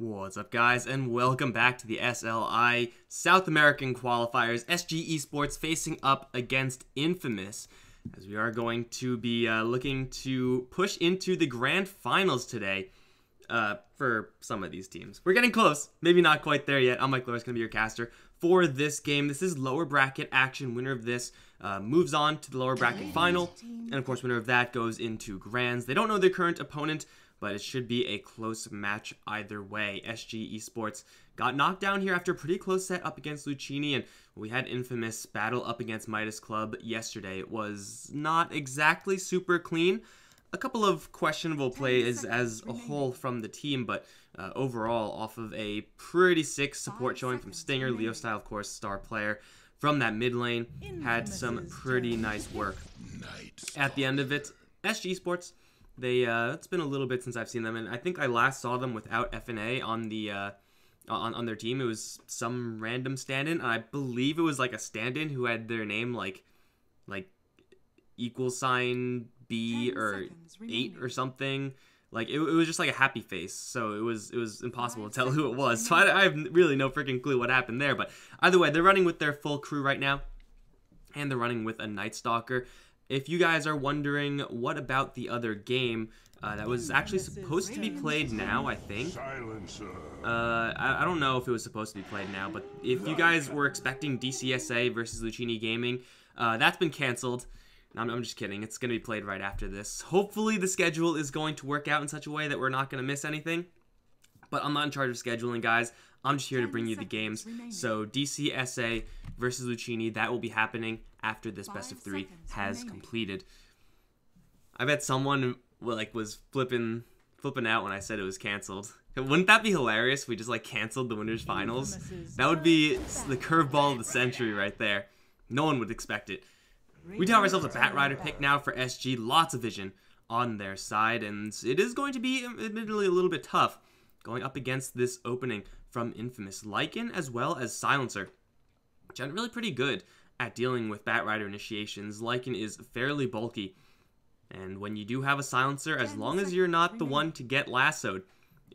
What's up, guys, and welcome back to the SLI South American Qualifiers. SG Esports facing up against Infamous, as we are going to be looking to push into the grand finals today for some of these teams. We're getting close, maybe not quite there yet. I'm Mike Loris, going to be your caster for this game. This is lower bracket action. Winner of this moves on to the lower bracket final, and of course, winner of that goes into grands. They don't know their current opponent, but it should be a close match either way. SG Esports got knocked down here after a pretty close set up against Lucchini, and we had Infamous battle up against Midas Club yesterday. It was not exactly super clean. A couple of questionable plays as a whole from the team, but overall, off of a pretty sick support showing from Stinger. Leo Style, of course, star player from that mid lane, had some pretty nice work. At the end of it, SG Esports, it's been a little bit since I've seen them, and I think I last saw them without FNA on the on their team. It was some random stand-in, and I believe it was like a stand-in who had their name like equal B or 8 or something. Like it was just like a happy face, so it was impossible to tell who it was. So I have really no freaking clue what happened there. But either way, they're running with their full crew right now, and they're running with a Night Stalker. If you guys are wondering what about the other game, that was actually supposed to be played now, I think. I don't know if it was supposed to be played now, but if you guys were expecting DCSA versus Lucchini Gaming, that's been canceled. I'm just kidding. It's going to be played right after this. Hopefully the schedule is going to work out in such a way that we're not going to miss anything. But I'm not in charge of scheduling, guys. I'm just here to bring you the games. So DCSA versus Lucchini, that will be happening after this best of 3 has completed. I bet someone was flipping out when I said it was canceled. Wouldn't that be hilarious if we just canceled the winners finals? That would be the curveball of the century right there. No one would expect it. We do have ourselves a Bat Rider pick now for SG. Lots of vision on their side, and it is going to be admittedly a little bit tough going up against this opening from Infamous. Lycan as well as Silencer, which are really pretty good at dealing with Bat Rider initiations. Lycan is fairly bulky, and when you do have a Silencer, as long as you're not the one to get lassoed,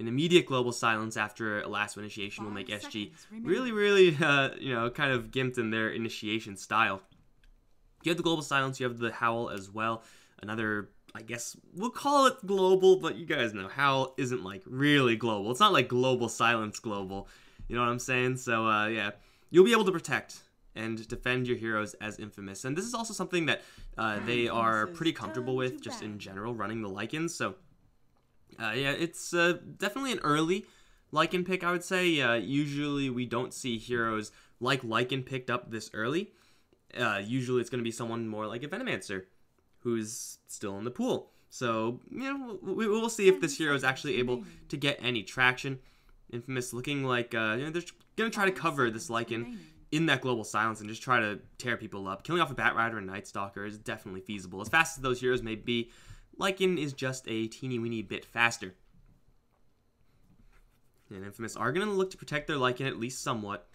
an immediate global silence after a lasso initiation will make SG really kind of gimped in their initiation style. You have the global silence, you have the Howl as well. Another, I guess, we'll call it global, but you guys know Howl isn't really global. It's not like global silence global. You know what I'm saying? So, yeah, you'll be able to protect and defend your heroes as Infamous. And this is also something that they are pretty comfortable with just in general, running the Lycans. So, yeah, it's definitely an early Lycan pick, I would say. Usually we don't see heroes like Lycan picked up this early. Usually it's going to be someone more like a Venomancer who's still in the pool. So, we'll see if this hero is actually able to get any traction. Infamous looking like, they're going to try to cover this Lycan in that global silence and just try to tear people up. Killing off a Bat Rider and Night Stalker is definitely feasible. As fast as those heroes may be, Lycan is just a teeny-weeny bit faster. And Infamous are going to look to protect their Lycan at least somewhat.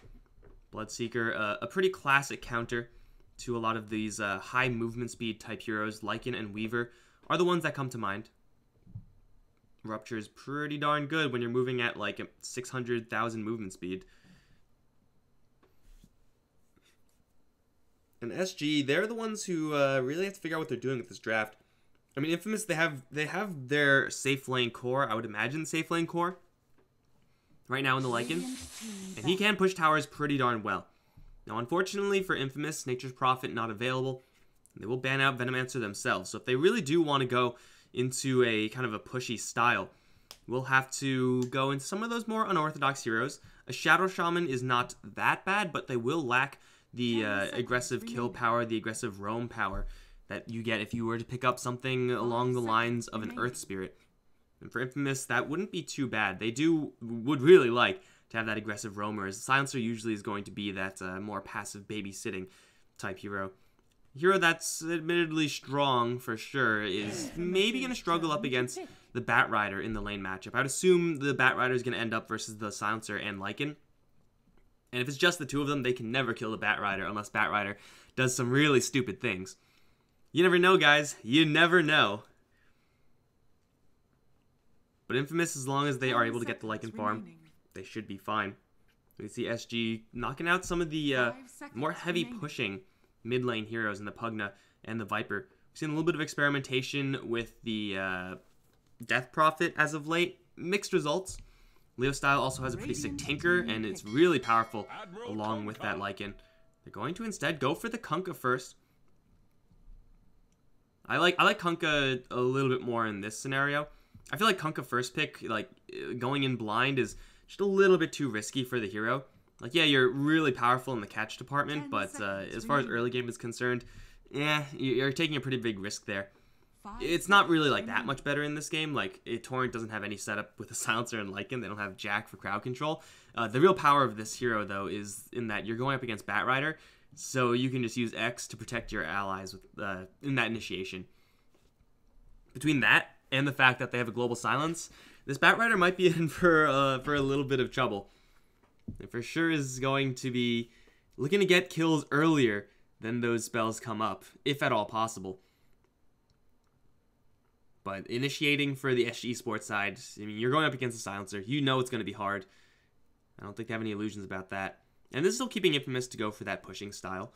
Bloodseeker, a pretty classic counter to a lot of these high movement speed type heroes. Lycan and Weaver are the ones that come to mind. Rupture is pretty darn good when you're moving at 600,000 movement speed. And SG, they're the ones who really have to figure out what they're doing with this draft. I mean, Infamous, they have their safe lane core. I would imagine safe lane core right now in the Lycan, and he can push towers pretty darn well. Now, unfortunately for Infamous, Nature's Prophet not available. They will ban out Venomancer themselves. So if they really do want to go into a kind of a pushy style, we'll have to go into some of those more unorthodox heroes. A Shadow Shaman is not that bad, but they will lack the aggressive kill power, the aggressive roam power that you get if you were to pick up something along the lines of an Earth Spirit. And for Infamous, that wouldn't be too bad. They would really like to have that aggressive roamer, as Silencer usually is going to be that more passive babysitting type hero. Hero that's admittedly strong for sure is maybe going to struggle up against the Bat Rider in the lane matchup. I'd assume the Bat Rider is going to end up versus the Silencer and Lycan. And if it's just the two of them, they can never kill the Bat Rider unless Bat Rider does some really stupid things. You never know, guys. You never know. But Infamous, as long as they are able to get the Lycan farm, they should be fine. We see SG knocking out some of the more heavy pushing mid lane heroes in the Pugna and the Viper. We've seen a little bit of experimentation with the Death Prophet as of late. Mixed results. Leo Style also has a pretty sick Tinker, and it's really powerful along with that Lycan. They're going to instead go for the Kunkka first. I like Kunkka a little bit more in this scenario. I feel like Kunkka first pick, like going in blind, is just a little bit too risky for the hero. Like, yeah, you're really powerful in the catch department, but as far as early game is concerned, yeah, you're taking a pretty big risk there. It's not really like that much better in this game. Like, Torrent doesn't have any setup with a Silencer and Lycan. They don't have Jack for crowd control. The real power of this hero, though, is in that you're going up against Batrider, so you can just use X to protect your allies with in that initiation. Between that and the fact that they have a global silence, this Batrider might be in for a little bit of trouble. It for sure is going to be looking to get kills earlier than those spells come up, if at all possible. But initiating for the SG Esports side, I mean, you're going up against a Silencer. You know it's going to be hard. I don't think they have any illusions about that. And this is still keeping Infamous to go for that pushing style.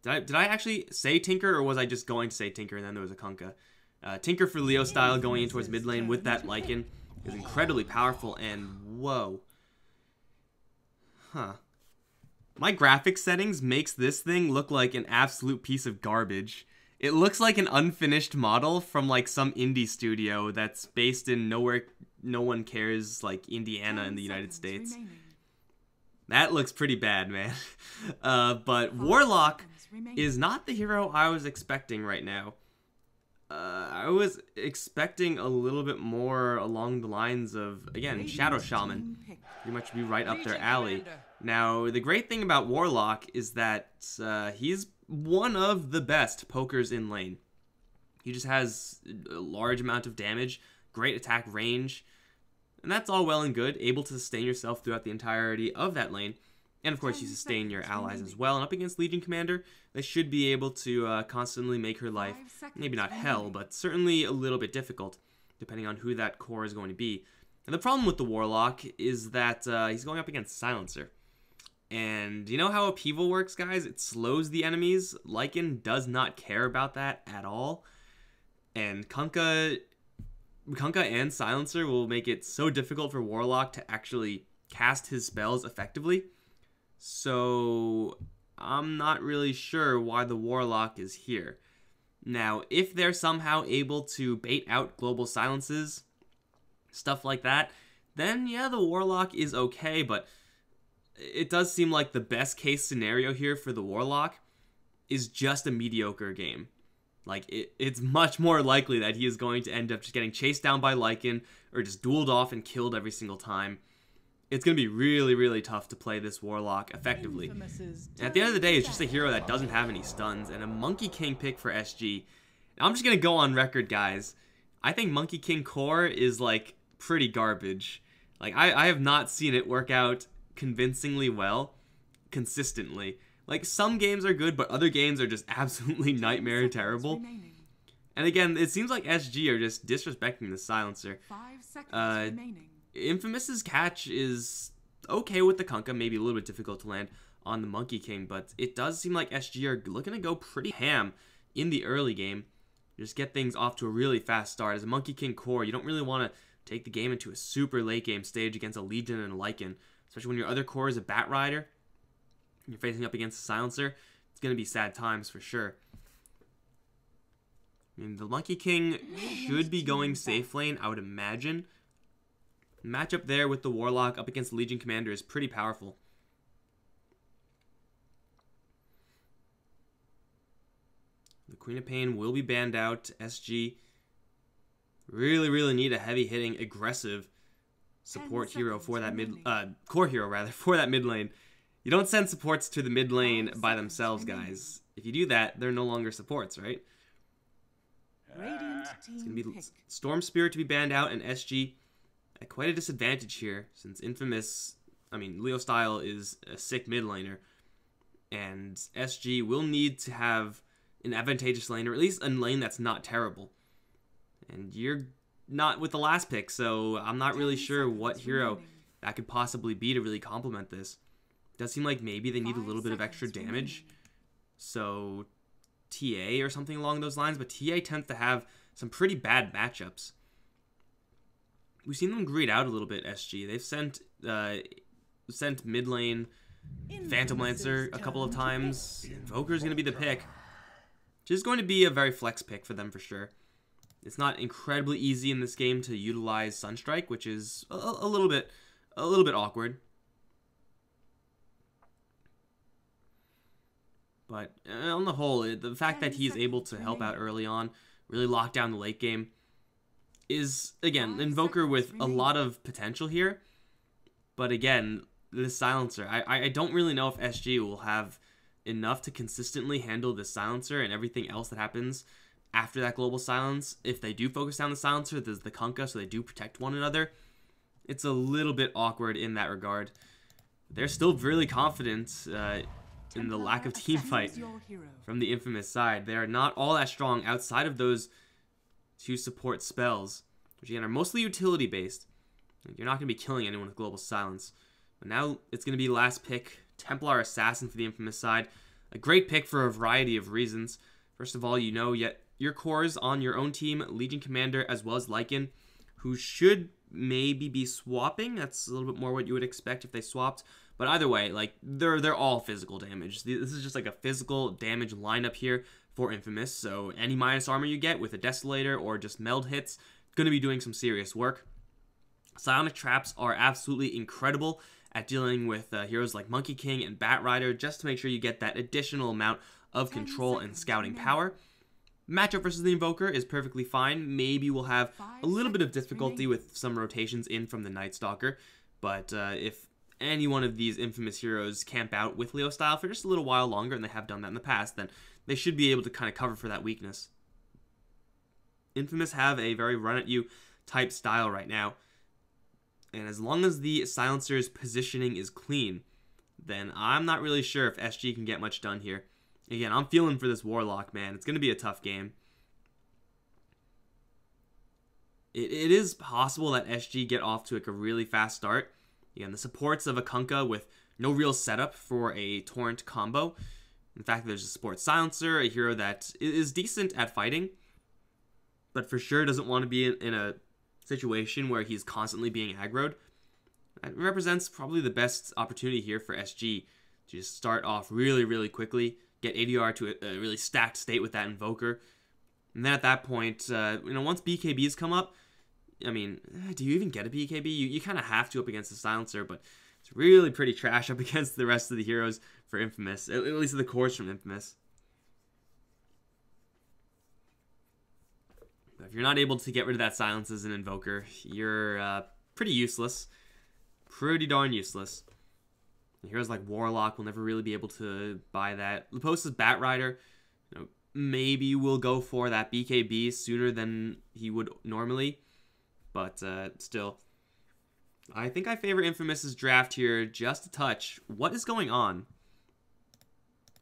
Did I actually say Tinker, or was I just going to say Tinker and then there was a Kunkka? Tinker for Leo Style going in towards mid lane with that Lycan is incredibly powerful, and whoa. Huh. My graphics settings makes this thing look like an absolute piece of garbage. It looks like an unfinished model from like some indie studio that's based in nowhere no one cares, like Indiana in the United States. That looks pretty bad, man. But Warlock is not the hero I was expecting right now. I was expecting a little bit more along the lines of, again, Shadow Shaman. Pretty much be right up their alley. Now, the great thing about Warlock is that he's one of the best pokers in lane. He just has a large amount of damage, great attack range, and that's all well and good, able to sustain yourself throughout the entirety of that lane. And of course, you sustain your allies as well. And up against Legion Commander, they should be able to constantly make her life, maybe not hell, but certainly a little bit difficult, depending on who that core is going to be. And the problem with the Warlock is that he's going up against Silencer. And you know how Upheaval works, guys? It slows the enemies. Lycan does not care about that at all. And Kunkka and Silencer will make it so difficult for Warlock to actually cast his spells effectively. So I'm not really sure why the Warlock is here. Now, if they're somehow able to bait out global silences, stuff like that, then yeah, the Warlock is okay, but it does seem like the best case scenario here for the Warlock is just a mediocre game. Like, it's much more likely that he is going to end up just getting chased down by Lycan or just dueled off and killed every single time. It's going to be really, really tough to play this Warlock effectively. And at the end of the day, it's just a hero that doesn't have any stuns and a Monkey King pick for SG. Now, I'm just going to go on record, guys. I think Monkey King core is, like, pretty garbage. Like, I have not seen it work out convincingly well, consistently. Like, some games are good, but other games are just absolutely nightmare terrible. And again, it seems like SG are just disrespecting the Silencer. Infamous's catch is okay with the Kunkka, maybe a little bit difficult to land on the Monkey King, but it does seem like SG are looking to go pretty ham in the early game. Just get things off to a really fast start. As a Monkey King core, you don't really want to take the game into a super late game stage against a Legion and a Lycan, especially when your other core is a Batrider. You're facing up against a Silencer. It's going to be sad times for sure. I mean, the Monkey King should be going safe lane, I would imagine. Matchup there with the Warlock up against the Legion Commander is pretty powerful. The Queen of Pain will be banned out. SG really, really need a heavy hitting, aggressive support hero for that core hero rather, for that mid lane. You don't send supports to the mid lane by themselves, guys. If you do that, they're no longer supports, right? It's going to be Storm Spirit to be banned out, and SG at quite a disadvantage here, since Leo Style is a sick mid laner, and SG will need to have an advantageous lane, or at least a lane that's not terrible. And you're not with the last pick, so I'm not really sure what hero that could possibly be to really complement this. It does seem like maybe they need a little bit of extra damage. So TA or something along those lines, but TA tends to have some pretty bad matchups. We've seen them greed out a little bit, SG. They've sent mid lane Phantom Lancer a couple of times. Invoker's going to be the pick. Which is going to be a very flex pick for them for sure. It's not incredibly easy in this game to utilize Sunstrike, which is a little bit awkward. But on the whole, the fact that he is able to help out early on, really lock down the late game, is, again, Invoker with a lot of potential here. But again, this Silencer, I don't really know if SG will have enough to consistently handle this Silencer and everything else that happens after that global silence. If they do focus down the Silencer, there's the Kunkka, so they do protect one another. It's a little bit awkward in that regard. They're still really confident in the lack of team fight from the Infamous side. They are not all that strong outside of those two support spells, which again are mostly utility based. You're not going to be killing anyone with Global Silence. But now it's going to be last pick, Templar Assassin for the Infamous side. A great pick for a variety of reasons. First of all, you know your cores on your own team, Legion Commander as well as Lycan, who should maybe be swapping. That's a little bit more what you would expect if they swapped. But either way, like they're all physical damage. This is just like a physical damage lineup here for Infamous. So any minus armor you get with a Desolator or just meld hits, going to be doing some serious work. Psionic Traps are absolutely incredible at dealing with heroes like Monkey King and Bat Rider, just to make sure you get that additional amount of control and scouting power. Matchup versus the Invoker is perfectly fine. Maybe we'll have a little bit of difficulty with some rotations in from the Night Stalker, but if any one of these Infamous heroes camp out with Leo style for just a little while longer, and they have done that in the past, then they should be able to kind of cover for that weakness. Infamous have a very run-at-you type style right now, and as long as the Silencer's positioning is clean, then I'm not really sure if SG can get much done here. Again, I'm feeling for this Warlock, man. It's going to be a tough game. It is possible that SG get off to like a really fast start. Again, the supports of a Kunkka with no real setup for a Torrent combo. In fact, there's a support Silencer, a hero that is decent at fighting, but for sure doesn't want to be in a situation where he's constantly being aggroed. That represents probably the best opportunity here for SG to just start off really, really quickly, get ADR to a really stacked state with that Invoker. And then at that point, once BKBs come up, I mean, do you even get a BKB? You kind of have to up against the Silencer, but it's really pretty trash up against the rest of the heroes for Infamous, at least the cores from Infamous. But if you're not able to get rid of that silence as an Invoker, you're pretty useless. Pretty darn useless. Heroes like Warlock will never really be able to buy that. Leposa's Bat Rider, maybe will go for that BKB sooner than he would normally. But still, I think I favor Infamous's draft here just a touch. What is going on?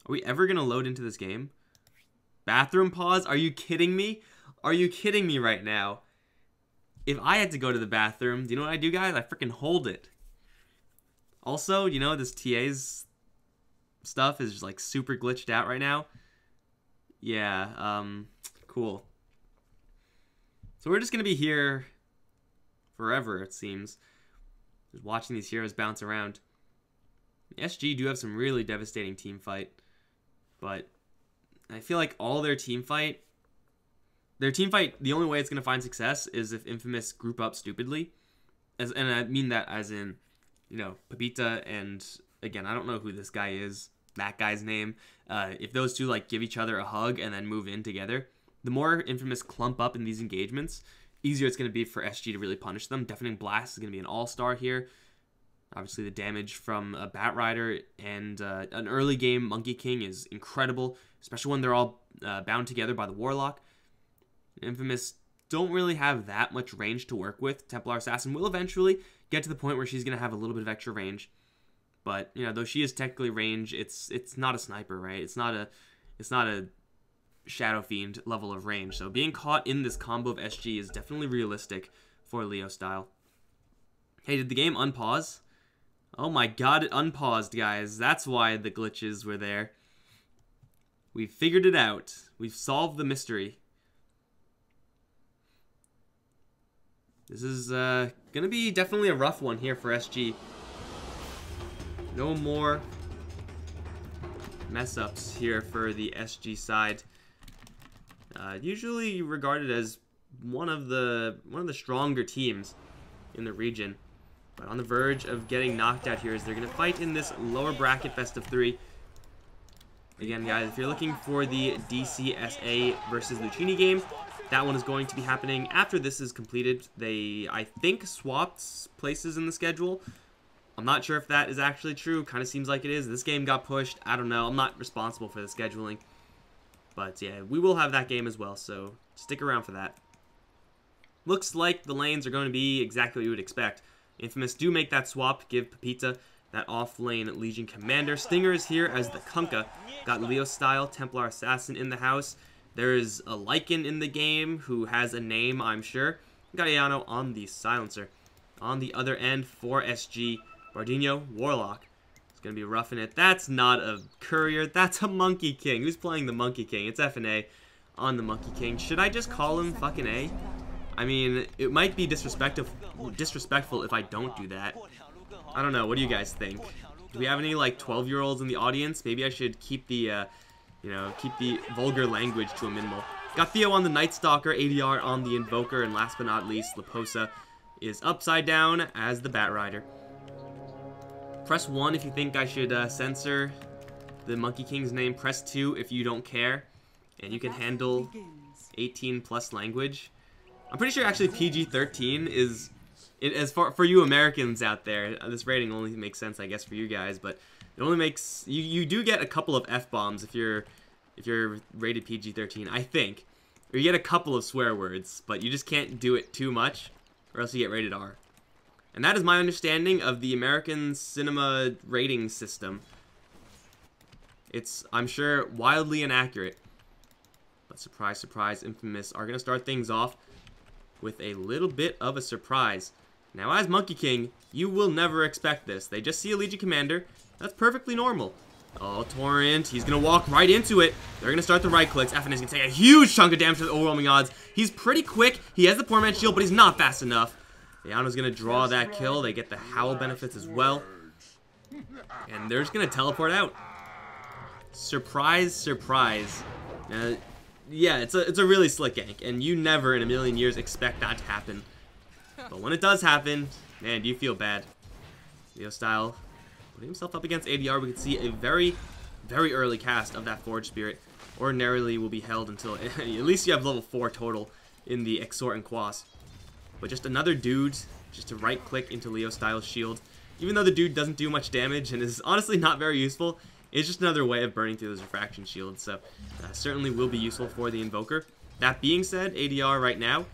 Are we ever going to load into this game? Bathroom pause? Are you kidding me? Are you kidding me right now? If I had to go to the bathroom, do you know what I do, guys? I freaking hold it. Also, this TA's stuff is just like super glitched out right now. Yeah, cool. So we're just going to be here forever, it seems. Just watching these heroes bounce around. SG do have some really devastating team fight, but I feel like all their team fight, the only way it's going to find success is if Infamous group up stupidly. And I mean that as in, Pepita and, again, I don't know who this guy is, that guy's name. If those two, give each other a hug and then move in together, the more Infamous clump up in these engagements, easier it's going to be for SG to really punish them. Deafening Blast is going to be an all-star here. Obviously, the damage from a Bat Rider and an early game Monkey King is incredible, especially when they're all bound together by the Warlock. Infamous don't really have that much range to work with. Templar Assassin will eventually get to the point where she's going to have a little bit of extra range. But, though she is technically range, it's not a sniper, right? It's not a Shadow Fiend level of range. So being caught in this combo of SG is definitely realistic for Leo style. Hey, did the game unpause? Oh my god, it unpaused, guys. That's why the glitches were there. We've figured it out. We've solved the mystery. This is gonna be definitely a rough one here for SG. No more mess ups here for the SG side. Usually regarded as one of the stronger teams in the region, but on the verge of getting knocked out here as they're gonna fight in this lower bracket best of 3. Again, guys, if you're looking for the DCSA versus Lucchini game, that one is going to be happening after this is completed. They, I think, swapped places in the schedule. I'm not sure if that is actually true. Kind of seems like it is. This game got pushed. I don't know. I'm not responsible for the scheduling. But yeah, we will have that game as well, so stick around for that. Looks like the lanes are going to be exactly what you would expect. Infamous do make that swap, give Pepita that off-lane Legion Commander. Stinger is here as the Kunkka. Got Leo Style, Templar Assassin in the house. There is a Lycan in the game who has a name, I'm sure. Got Ayano on the Silencer. On the other end for SG, Bardino, Warlock. It's going to be roughing it. That's not a Courier. That's a Monkey King. Who's playing the Monkey King? It's FNA on the Monkey King. Should I just call him fucking A? I mean, it might be disrespectful if I don't do that. I don't know. What do you guys think? Do we have any, like, 12-year-olds in the audience? Maybe I should keep the, keep the vulgar language to a minimal. Got Theo on the Night Stalker, ADR on the Invoker, and last but not least, Leposa is upside down as the Bat Rider. Press 1 if you think I should censor the Monkey King's name. Press 2 if you don't care, and you can handle 18+ language. I'm pretty sure actually PG-13 is... as far for you Americans out there, this rating only makes sense, I guess, for you guys, but it only makes you do get a couple of F-bombs if you're rated PG-13, I think, or you get a couple of swear words, but you just can't do it too much, or else you get rated R. And that is my understanding of the American cinema rating system. It's, I'm sure, wildly inaccurate, but surprise, surprise, Infamous are gonna start things off with a little bit of a surprise. Now, as Monkey King, you will never expect this. They just see a Legion Commander. That's perfectly normal. Oh, Torrent. He's going to walk right into it. They're going to start the right clicks. FN is going to take a huge chunk of damage to the overwhelming odds. He's pretty quick. He has the poor man's shield, but he's not fast enough. Ayano's going to draw that kill. They get the Howl benefits as well. And they're just going to teleport out. Surprise, surprise. Yeah, it's a really slick gank, and you never in a million years expect that to happen. But when it does happen, man, do you feel bad. Leo Style putting himself up against ADR. We can see a very, very early cast of that Forge Spirit. Ordinarily will be held until at least you have level 4 total in the Exhort and Quas. But just another dude, just to right-click into Leo Style's shield. Even though the dude doesn't do much damage and is honestly not very useful, it's just another way of burning through those refraction shields, so certainly will be useful for the Invoker. That being said, ADR right now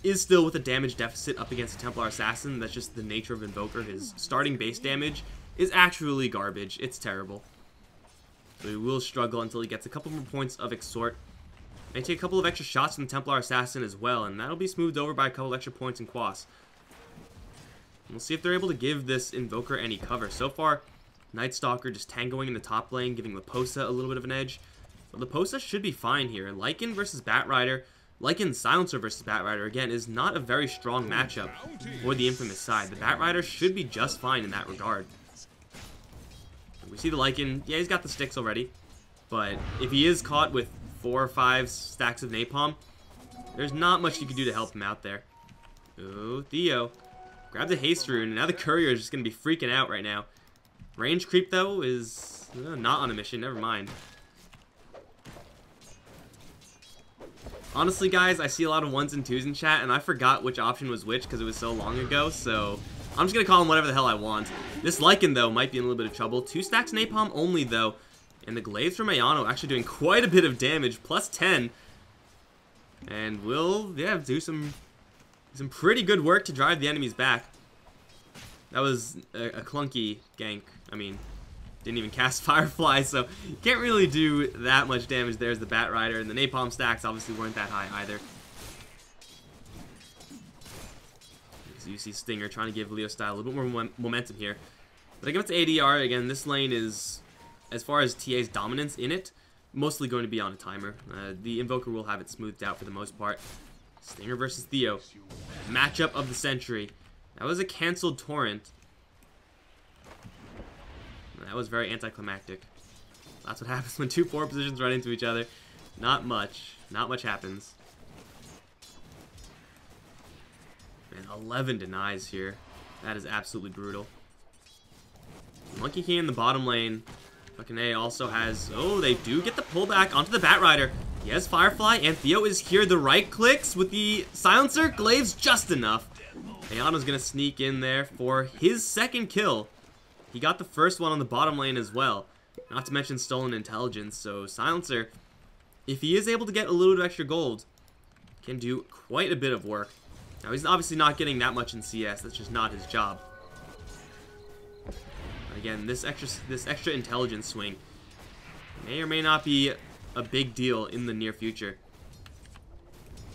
is still with a damage deficit up against a Templar Assassin. That's just the nature of Invoker. His starting base damage is actually garbage. It's terrible. So he will struggle until he gets a couple more points of Exhort. May take a couple of extra shots from the Templar Assassin as well, and that'll be smoothed over by a couple extra points in Quas. We'll see if they're able to give this Invoker any cover. So far, Night Stalker just tangoing in the top lane, giving Leposa a little bit of an edge. But Leposa should be fine here. Lycan versus Bat Rider. Lycan Silencer versus Bat Rider, again, is not a very strong matchup for the Infamous side. The Bat Rider should be just fine in that regard. We see the Lycan. Yeah, he's got the sticks already. But if he is caught with 4 or 5 stacks of Napalm, there's not much you can do to help him out there. Oh, Theo. Grab the Haste Rune, and now the Courier is just going to be freaking out right now. Range creep, though, is not on a mission. Never mind. Honestly, guys, I see a lot of 1s and 2s in chat, and I forgot which option was which because it was so long ago, so I'm just going to call him whatever the hell I want. This Lycan, though, might be in a little bit of trouble. 2 stacks Napalm only, though, and the Glaives from Ayano actually doing quite a bit of damage, plus 10. And will, yeah, do some pretty good work to drive the enemies back. That was a clunky gank. I mean, didn't even cast Firefly, so you can't really do that much damage there as the Bat Rider, and the Napalm stacks obviously weren't that high either. You So you see Stinger trying to give Leo Style a little bit more momentum here. But I give it to ADR. Again, this lane is, as far as TA's dominance in it, mostly going to be on a timer. The Invoker will have it smoothed out for the most part. Stinger versus Theo. Matchup of the century. That was a canceled Torrent. That was very anticlimactic. That's what happens when two forward positions run into each other. Not much. Not much happens. Man, 11 denies here. That is absolutely brutal. Monkey King in the bottom lane. Fucking A also has... Oh, they do get the pullback onto the Batrider. He has Firefly, and Theo is here. The right clicks with the silencer. Glaives just enough. Ayano's going to sneak in there for his second kill. He got the first one on the bottom lane as well. Not to mention stolen intelligence. So silencer, if he is able to get a little bit of extra gold, can do quite a bit of work. Now, he's obviously not getting that much in CS. That's just not his job. But again, this extra intelligence swing may or may not be a big deal in the near future.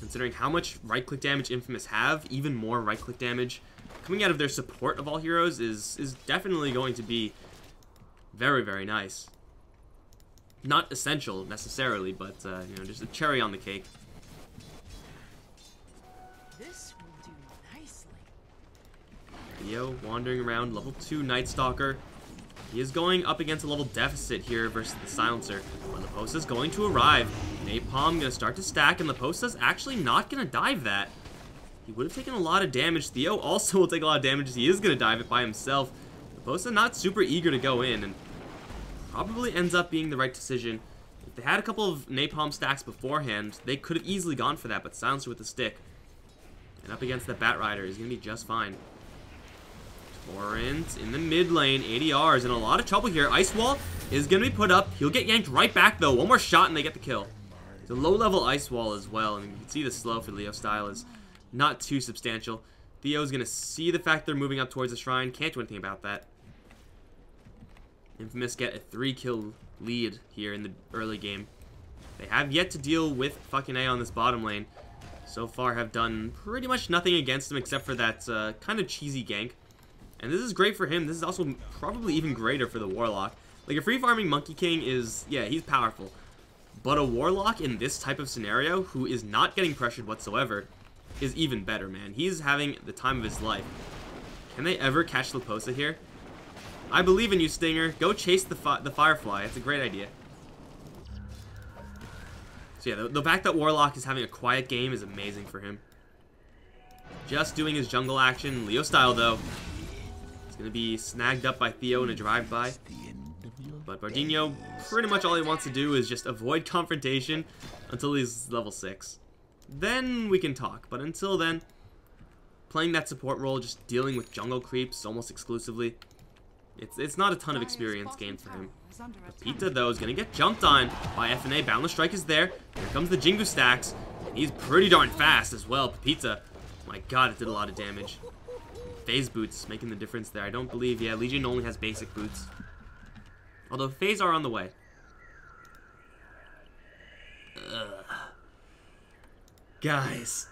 Considering how much right-click damage Infamous have, even more right-click damage coming out of their support of all heroes is definitely going to be very, very nice. Not essential, necessarily, but, you know, just a cherry on the cake. This will do nicely. Theo wandering around, level 2 Night Stalker. He is going up against a level deficit here versus the Silencer. But Leposa's going to arrive. Napalm going to start to stack, and Leposa's actually not going to dive that. He would have taken a lot of damage. Theo also will take a lot of damage as he is going to dive it by himself. Leposa not super eager to go in, and probably ends up being the right decision. If they had a couple of Napalm stacks beforehand, they could have easily gone for that, but Silencer with the stick. And up against the Batrider is going to be just fine. Torrent in the mid lane. ADR is in a lot of trouble here. Ice Wall is going to be put up. He'll get yanked right back, though. One more shot, and they get the kill. It's a low-level Ice Wall as well, and you can see the slow for Leo Style is not too substantial. Theo's going to see the fact they're moving up towards the shrine. Can't do anything about that. Infamous get a 3-kill lead here in the early game. They have yet to deal with fucking A on this bottom lane. So far have done pretty much nothing against him except for that kind of cheesy gank. And this is great for him. This is also probably even greater for the Warlock. Like, a free farming Monkey King is, yeah, he's powerful. But a Warlock in this type of scenario, who is not getting pressured whatsoever, is even better, man. He's having the time of his life. Can they ever catch Leposa here? I believe in you, Stinger. Go chase the Firefly. It's a great idea. So yeah, the fact that Warlock is having a quiet game is amazing for him. Just doing his jungle action. Leo Style, though. He's going to be snagged up by Theo in a drive-by. But Bardinho, pretty much all he wants to do is just avoid confrontation until he's level 6. Then we can talk. But until then, playing that support role, just dealing with jungle creeps almost exclusively, it's not a ton of experience gained for him. But Pita, though, is going to get jumped on by FNA. Boundless Strike is there. Here comes the Jingu stacks. And he's pretty darn fast as well. Pita, my god, it did a lot of damage. Phase boots making the difference there. I don't believe, yeah, Legion only has basic boots. Although Phase are on the way. Ugh. Guys,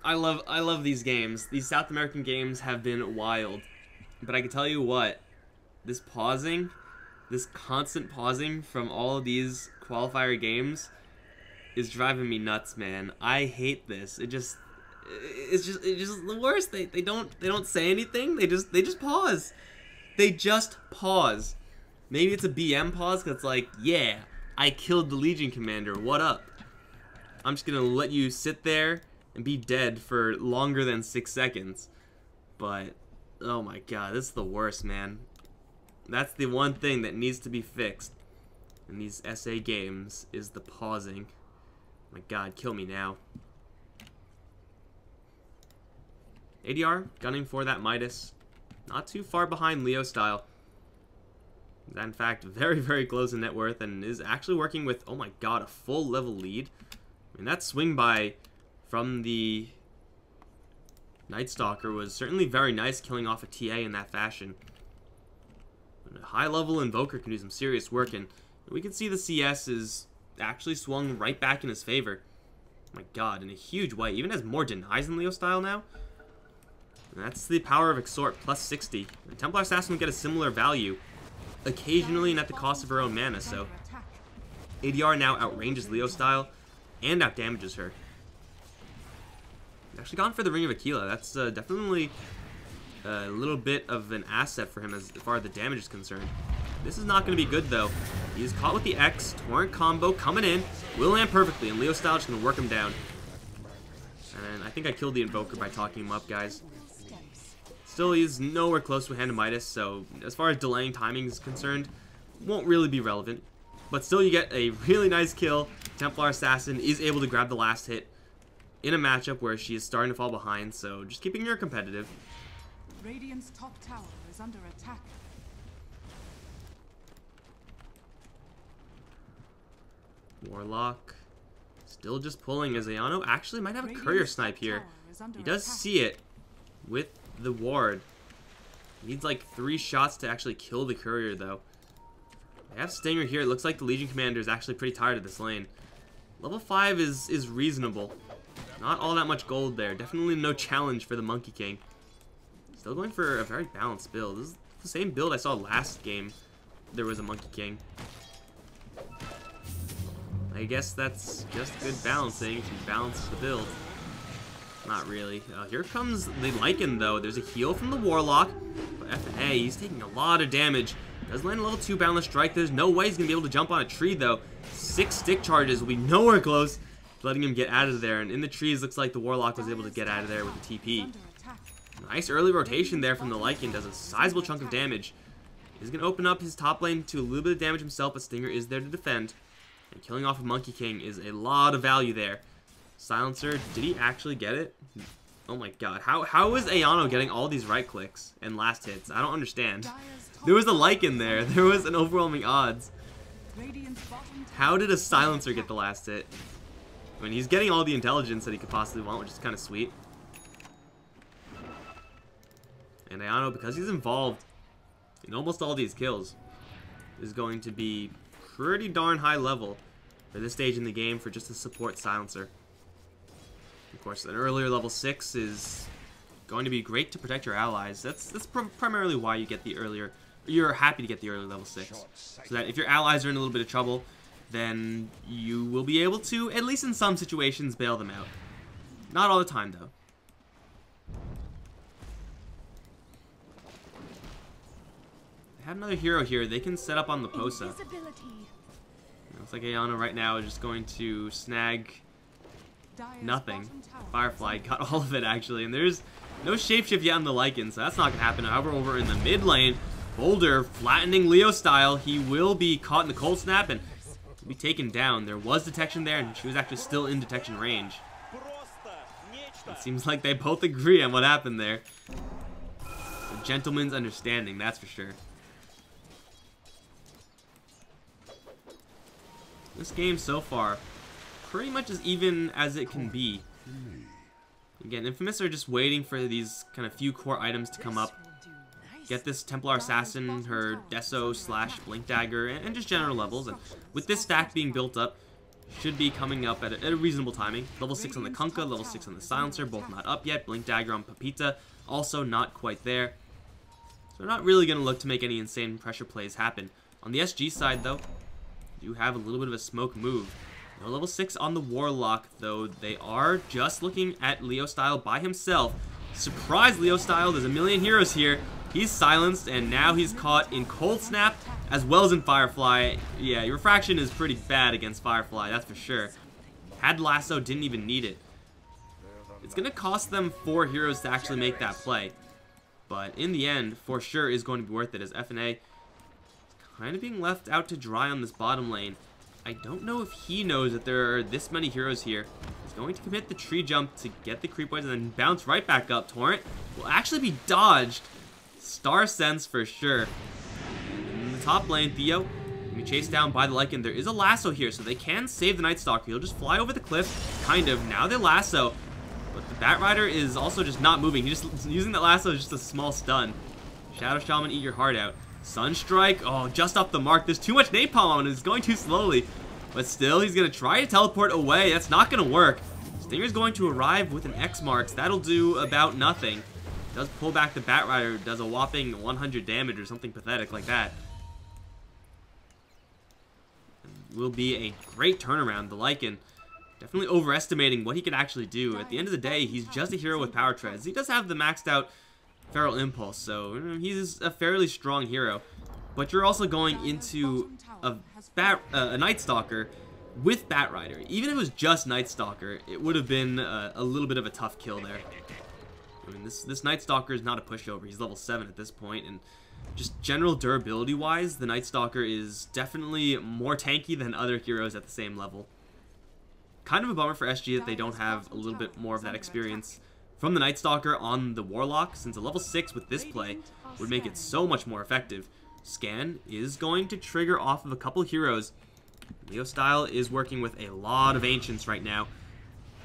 I love these games. These South American games have been wild. But I can tell you what, this pausing, this constant pausing from all of these qualifier games is driving me nuts, man. I hate this. It's just the worst. They don't say anything. They just pause. They just pause. Maybe it's a BM pause because it's like, yeah, I killed the Legion commander. What up? I'm just gonna let you sit there and be dead for longer than 6 seconds. But oh my god, this is the worst, man. That's the one thing that needs to be fixed in these SA games is the pausing. My god, kill me now. ADR gunning for that Midas. Not too far behind Leo Style. That, in fact, very, very close in net worth and is actually working with, oh my god, a full level lead. I mean, that swing by from the Night Stalker was certainly very nice, killing off a TA in that fashion. But a high-level Invoker can do some serious work, and we can see the CS is actually swung right back in his favor. Oh my god, in a huge way. Even has more denies than Leo Style now. And that's the power of Exhort, plus 60. And Templar Assassin will get a similar value, occasionally and at the cost of her own mana, so ADR now outranges Leo style and outdamages her. He's actually gone for the Ring of Aquila. That's definitely a little bit of an asset for him as far as the damage is concerned. This is not going to be good, though. He's caught with the X. Torrent combo coming in. Will land perfectly, and Leo style just going to work him down. And I think I killed the Invoker by talking him up, guys. Still, he's nowhere close to a Hand of Midas, so as far as delaying timing is concerned, won't really be relevant. But still, you get a really nice kill. Templar Assassin is able to grab the last hit in a matchup where she is starting to fall behind, so just keeping her competitive. Radiant's top tower is under attack. Warlock still just pulling as Ayano actually might have a courier snipe here. He does see it with the ward. Needs like 3 shots to actually kill the courier, though. They have Stinger here. It looks like the Legion Commander is actually pretty tired of this lane. Level 5 is reasonable. Not all that much gold there. Definitely no challenge for the Monkey King. Still going for a very balanced build. This is the same build I saw last game. There was a Monkey King. I guess that's just good balancing to balance the build. Not really. Here comes the Lycan, though. There's a heal from the Warlock. But FNA, he's taking a lot of damage. Does land a level 2 Boundless Strike. There's no way he's going to be able to jump on a tree, though. 6 stick charges will be nowhere close to letting him get out of there. And in the trees, looks like the Warlock was able to get out of there with the TP. Nice early rotation there from the Lycan. Does a sizable chunk of damage. He's going to open up his top lane to a little bit of damage himself, but Stinger is there to defend. And killing off a Monkey King is a lot of value there. Silencer, did he actually get it? Oh my god. How is Ayano getting all these right clicks and last hits? I don't understand. There was a Lycan there. There was an overwhelming odds. How did a Silencer get the last hit? I mean, he's getting all the intelligence that he could possibly want, which is kind of sweet. And Ayano, because he's involved in almost all these kills, is going to be pretty darn high level for this stage in the game for just a support Silencer. Of course, an earlier level 6 is going to be great to protect your allies. That's primarily why you get the earlier, you're happy to get the early level 6. So that if your allies are in a little bit of trouble, then you will be able to, at least in some situations, bail them out. Not all the time, though. They have another hero here. They can set up on the Posa. Looks like Ayano right now is just going to snag nothing. Firefly got all of it, actually. And there's no shapeshift yet on the Lycan, so that's not going to happen. However, over in the mid lane, Boulder flattening Leo style. He will be caught in the cold snap and be taken down. There was detection there, and she was actually still in detection range. It seems like they both agree on what happened there. A gentleman's understanding, that's for sure. This game so far, pretty much as even as it can be. Again, Infamous are just waiting for these kind of few core items to come up. Get this Templar Assassin, her Deso / Blink Dagger, and just general levels. And with this stack being built up, should be coming up at a reasonable timing. Level 6 on the Kunkka, level 6 on the Silencer, both not up yet. Blink Dagger on Pepita, also not quite there. So we're not really going to look to make any insane pressure plays happen. On the SG side, though, you have a little bit of a smoke move. No level 6 on the Warlock, though. They are just looking at Leo style by himself. Surprise, Leo style. There's a million heroes here. He's silenced, and now he's caught in Cold Snap as well as in Firefly. Yeah, your Refraction is pretty bad against Firefly, that's for sure. Had Lasso, didn't even need it. It's going to cost them 4 heroes to actually make that play. But in the end, for sure, is going to be worth it as FNA is kind of being left out to dry on this bottom lane. I don't know if he knows that there are this many heroes here. He's going to commit the tree jump to get the creep waves and then bounce right back up. Torrent will actually be dodged. Star Sense for sure. In the top lane, Theo will be chased down by the Lycan. There is a lasso here, so they can save the Night Stalker. He'll just fly over the cliff, kind of. Now they lasso, but the Bat Rider is also just not moving. He's just using that lasso as just a small stun. Shadow Shaman, eat your heart out. Sunstrike, oh, just off the mark. There's too much napalm on it. It's going too slowly. But still, he's going to try to teleport away. That's not going to work. Stinger's going to arrive with an X marks. That'll do about nothing. Does pull back the Batrider, does a whopping 100 damage or something pathetic like that. Will be a great turnaround. The Lycan definitely overestimating what he could actually do. At the end of the day, he's just a hero with power treads. He does have the maxed out Feral Impulse, so he's a fairly strong hero. But you're also going into a Night Stalker with Batrider. Even if it was just Night Stalker, it would have been a little bit of a tough kill there. I mean, this Night Stalker is not a pushover. He's level 7 at this point, and just general durability-wise, the Night Stalker is definitely more tanky than other heroes at the same level. Kind of a bummer for SG that they don't have a little bit more of that experience from the Night Stalker on the Warlock, since a level 6 with this play would make it so much more effective. Scan is going to trigger off of a couple heroes. Leo Style is working with a lot of Ancients right now.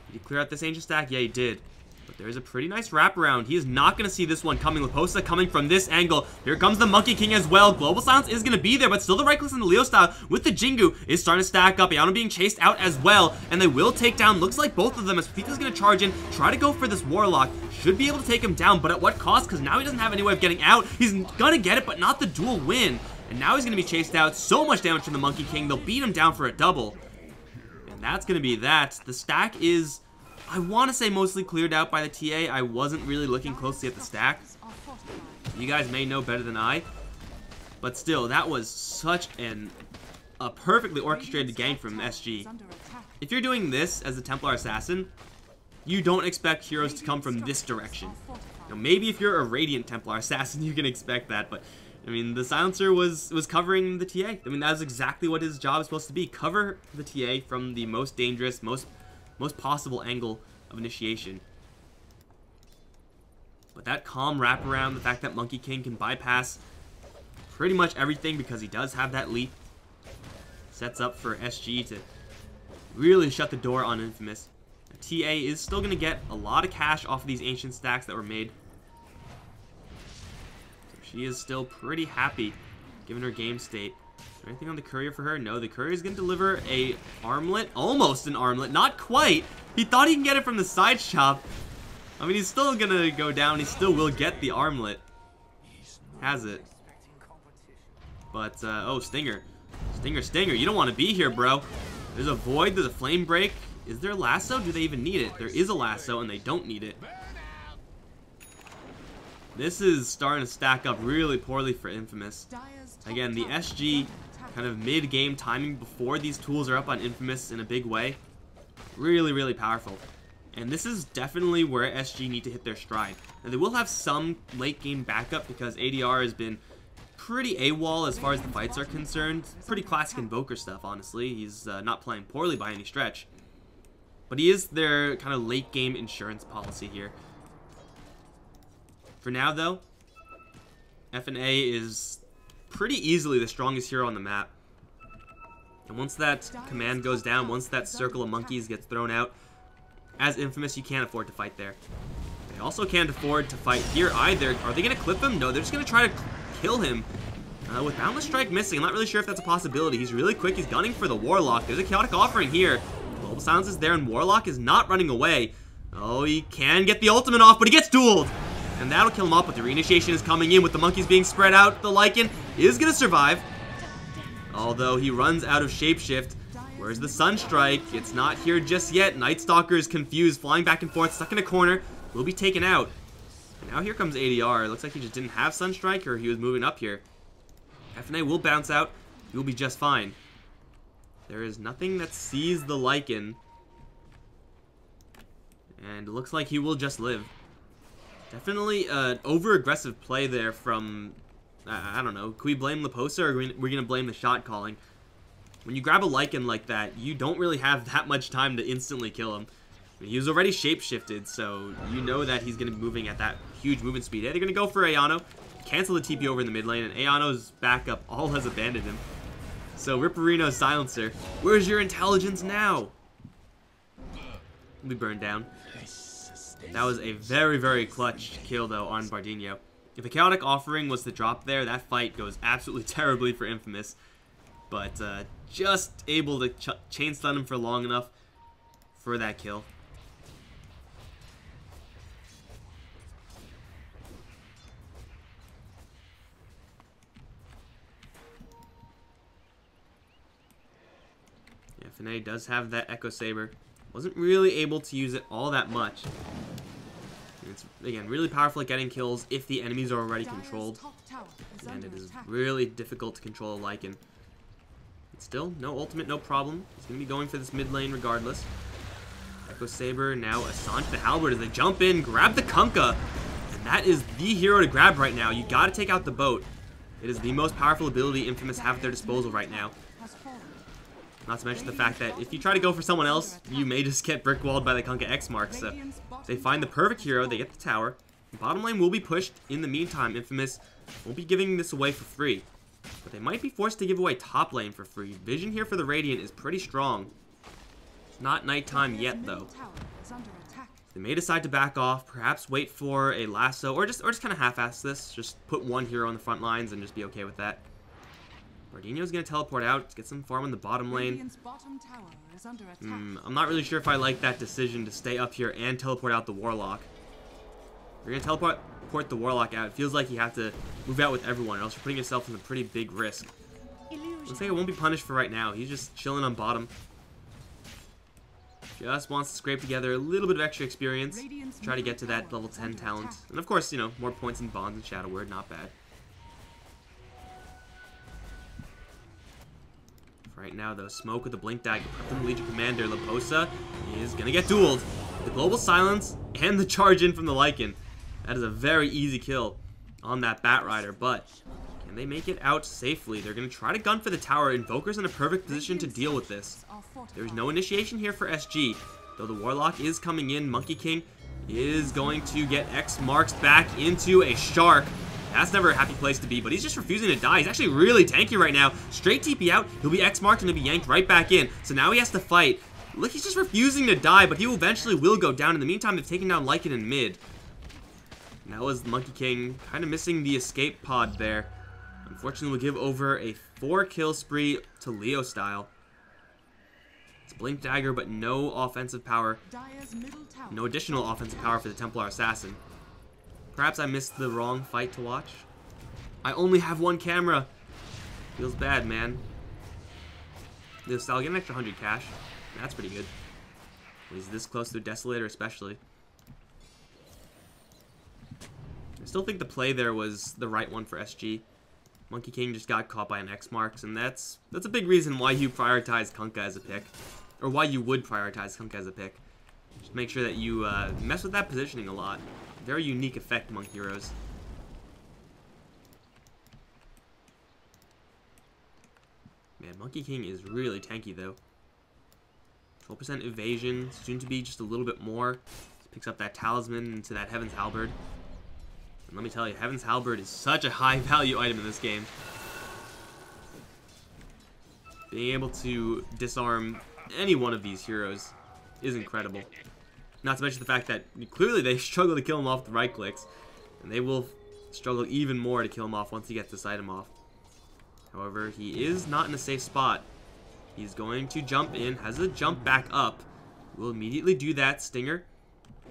Did he clear out this Ancient stack? Yeah, he did. But there's a pretty nice wraparound. He is not going to see this one coming. Liposa coming from this angle. Here comes the Monkey King as well. Global Silence is going to be there, but still the right clicks in the Leo Style with the Jingu is starting to stack up. Ayano being chased out as well, and they will take down, looks like both of them, as Pika's going to charge in, try to go for this Warlock. Should be able to take him down, but at what cost? Because now he doesn't have any way of getting out. He's going to get it, but not the dual win. And now he's going to be chased out. So much damage from the Monkey King. They'll beat him down for a double. And that's going to be that. The stack is, I want to say, mostly cleared out by the TA. I wasn't really looking closely at the stack. You guys may know better than I. But still, that was such a perfectly orchestrated gank from SG. If you're doing this as a Templar Assassin, you don't expect heroes to come from this direction. Now, maybe if you're a Radiant Templar Assassin, you can expect that, but I mean, the Silencer was covering the TA. I mean, that was exactly what his job is supposed to be. Cover the TA from the most dangerous, most possible angle of initiation. But that calm wraparound, the fact that Monkey King can bypass pretty much everything because he does have that leap, sets up for SG to really shut the door on Infamous. TA is still going to get a lot of cash off of these Ancient stacks that were made. She is still pretty happy, given her game state. Is there anything on the Courier for her? No, the Courier is going to deliver a armlet. Almost an armlet. Not quite. He thought he can get it from the side shop. I mean, he's still going to go down. He still will get the armlet. Has it. But, oh, Stinger. Stinger. You don't want to be here, bro. There's a Void. There's a Flame Break. Is there a lasso? Do they even need it? There is a lasso, and they don't need it. This is starting to stack up really poorly for Infamous. Again, the SG kind of mid-game timing before these tools are up on Infamous in a big way. Really, really powerful. And this is definitely where SG need to hit their stride. Now, they will have some late-game backup because ADR has been pretty AWOL as far as the fights are concerned. Pretty classic Invoker stuff, honestly. He's not playing poorly by any stretch. But he is their kind of late-game insurance policy here. For now, though, FNA is pretty easily the strongest hero on the map. And once that command goes down, once that circle of monkeys gets thrown out, as Infamous, you can't afford to fight there. They also can't afford to fight here either. Are they going to clip him? No, they're just going to try to kill him. With Boundless Strike missing, I'm not really sure if that's a possibility. He's really quick. He's gunning for the Warlock. There's a Chaotic Offering here. Global Silence is there, and Warlock is not running away. Oh, he can get the ultimate off, but he gets dueled. And that'll kill him off, but the reinitiation is coming in with the monkeys being spread out. The Lycan is going to survive. Although he runs out of Shapeshift. Where's the Sunstrike? It's not here just yet. Night Stalker is confused, flying back and forth, stuck in a corner. Will be taken out. And now here comes ADR. It looks like he just didn't have Sunstrike, or he was moving up here. FNA will bounce out. He will be just fine. There is nothing that sees the Lycan. And it looks like he will just live. Definitely an over-aggressive play there from, I don't know, can we blame Liposa or are we going to blame the shot calling? When you grab a Lycan like that, you don't really have that much time to instantly kill him. I mean, he was already shape-shifted, so you know that he's going to be moving at that huge movement speed. They're going to go for Ayano, cancel the TP over in the mid lane, and Ayano's backup all has abandoned him. So Ripperino's Silencer, where's your intelligence now? He'll be burned down. That was a very, very clutch kill, though, on Bardinho. If a Chaotic Offering was to drop there, that fight goes absolutely terribly for Infamous. But just able to chain stun him for long enough for that kill. FNA does have that Echo Saber. Wasn't really able to use it all that much. It's, again, really powerful at getting kills if the enemies are already controlled. And it is really difficult to control a Lycan. But still, no ultimate, no problem. He's going to be going for this mid lane regardless. Echo Saber now assigned to the Halberd as they jump in, grab the Kunkka. And that is the hero to grab right now. You got to take out the boat. It is the most powerful ability Infamous have at their disposal right now. Not to mention the fact that if you try to go for someone else, you may just get brickwalled by the Kunkka X mark. So they find the perfect hero, they get the tower. Bottom lane will be pushed. In the meantime, Infamous won't be giving this away for free. But they might be forced to give away top lane for free. Vision here for the Radiant is pretty strong. It's not nighttime yet, though. They may decide to back off, perhaps wait for a lasso, or just kind of half-ass this. Just put one hero on the front lines and just be okay with that. Mardinho's going to teleport out, get some farm on the bottom lane. I'm not really sure if I like that decision to stay up here and teleport out the Warlock. You're going to teleport the Warlock out. It feels like you have to move out with everyone, or else you're putting yourself in a pretty big risk. Looks like it won't be punished for right now. He's just chilling on bottom. Just wants to scrape together a little bit of extra experience. Try to get to that level 10 talent. And of course, you know, more points in Bonds and Shadow Word, not bad. Right now, though, Smoke with the Blink Dagger. From the Legion Commander, Laposa is going to get dueled. The Global Silence and the charge in from the Lycan. That is a very easy kill on that Bat Rider, but can they make it out safely? They're going to try to gun for the tower. Invoker's in a perfect position to deal with this. There's no initiation here for SG, though the Warlock is coming in. Monkey King is going to get X marks back into a Shark. That's never a happy place to be, but he's just refusing to die. He's actually really tanky right now. Straight TP out, he'll be X-marked and he'll be yanked right back in. So now he has to fight. Look, he's just refusing to die, but he eventually will go down. In the meantime, they've taken down Lycan in mid. And that was Monkey King kind of missing the escape pod there. Unfortunately, we'll give over a 4-kill spree to Leo style. It's Blink Dagger, but no offensive power. No additional offensive power for the Templar Assassin. Perhaps I missed the wrong fight to watch. I only have one camera. Feels bad, man. This, I'll get an extra 100 cash. That's pretty good. He's this close to a Desolator especially. I still think the play there was the right one for SG. Monkey King just got caught by an X marks, and that's a big reason why you prioritize Kunkka as a pick. Or why you would prioritize Kunkka as a pick. Just make sure that you mess with that positioning a lot. Very unique effect among heroes. Man, Monkey King is really tanky though. 12% evasion, soon to be just a little bit more. Picks up that talisman into that Heaven's Halberd. And let me tell you, Heaven's Halberd is such a high value item in this game. Being able to disarm any one of these heroes is incredible. Not to mention the fact that clearly they struggle to kill him off the right clicks. And they will struggle even more to kill him off once he gets this item off. However, he is not in a safe spot. He's going to jump in, has a jump back up. Will immediately do that. Stinger.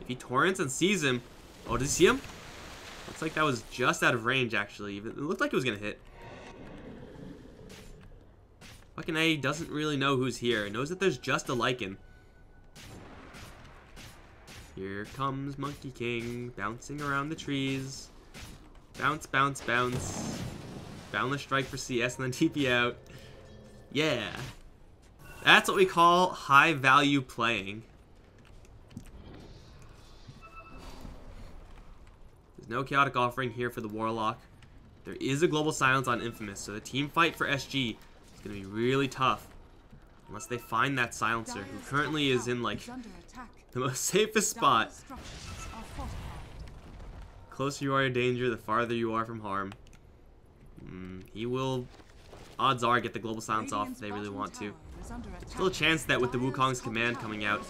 If he torrents and sees him. Oh, does he see him? Looks like that was just out of range, actually. It looked like it was going to hit. Fucking A doesn't really know who's here. He knows that there's just a Lycan. Here comes Monkey King, bouncing around the trees. Bounce, bounce, bounce. Boundless strike for CS and then TP out. Yeah. That's what we call high value playing. There's no Chaotic Offering here for the Warlock. There is a Global Silence on Infamous, so the team fight for SG is going to be really tough. Unless they find that Silencer, who currently is in, like, the most safest spot. The closer you are to danger, the farther you are from harm. He will, odds are, get the Global Silence off if they really want to. Still a chance that with the Wukong's command coming out,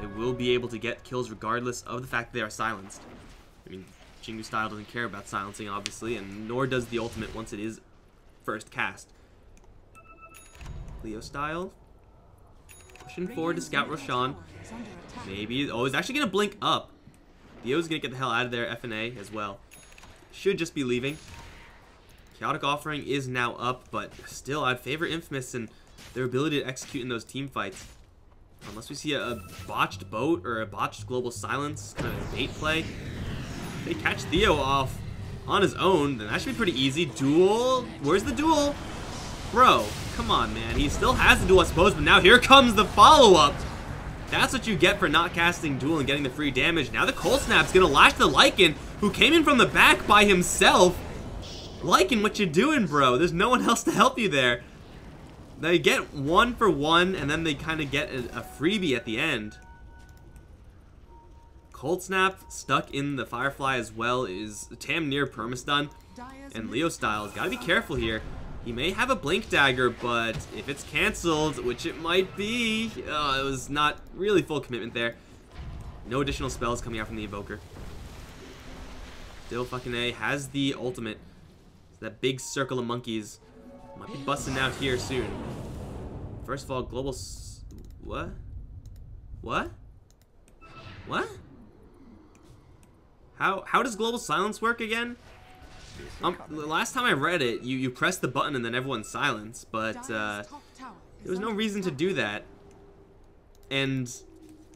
they will be able to get kills regardless of the fact they are silenced. I mean, Jingu style doesn't care about silencing, obviously, and nor does the ultimate once it is first cast. Leo style. Pushing forward to scout Roshan. Maybe. Oh, he's actually going to blink up. Leo's going to get the hell out of there. FNA as well. Should just be leaving. Chaotic Offering is now up, but still, I'd favor Infamous, and their ability to execute in those team fights. Unless we see a botched boat or a botched global silence kind of bait play. If they catch Theo off on his own, then that should be pretty easy. Duel? Where's the duel? Bro, come on, man. He still has the duel, I suppose, but now here comes the follow-up. That's what you get for not casting duel and getting the free damage. Now the Cold Snap's gonna lash the Lycan, who came in from the back by himself. Lycan, what you doing, bro? There's no one else to help you there. They get 1 for 1, and then they kind of get a freebie at the end. Cold Snap stuck in the Firefly as well is damn near permastun. And Leo Styles, gotta be careful here. He may have a Blink Dagger, but if it's cancelled, which it might be, it was not really full commitment there. No additional spells coming out from the Evoker. Still fucking A has the ultimate. That big circle of monkeys might be busting out here soon. First of all, global... What? What? What? How does global silence work again? The last time I read it, you press the button and then everyone's silenced, but there was no reason to do that. And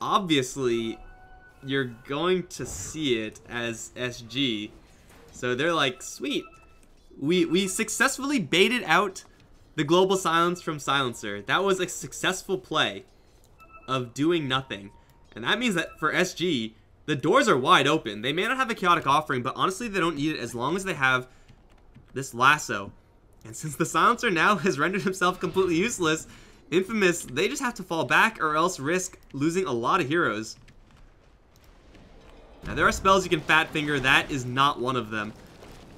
obviously, you're going to see it as SG. So they're like, sweet. We successfully baited out the global silence from Silencer. That was a successful play of doing nothing. And that means that for SG, the doors are wide open. They may not have a chaotic offering, but honestly, they don't need it as long as they have this lasso. And since the Silencer now has rendered himself completely useless, Infamous, they just have to fall back or else risk losing a lot of heroes. Now, there are spells you can fat finger. That is not one of them.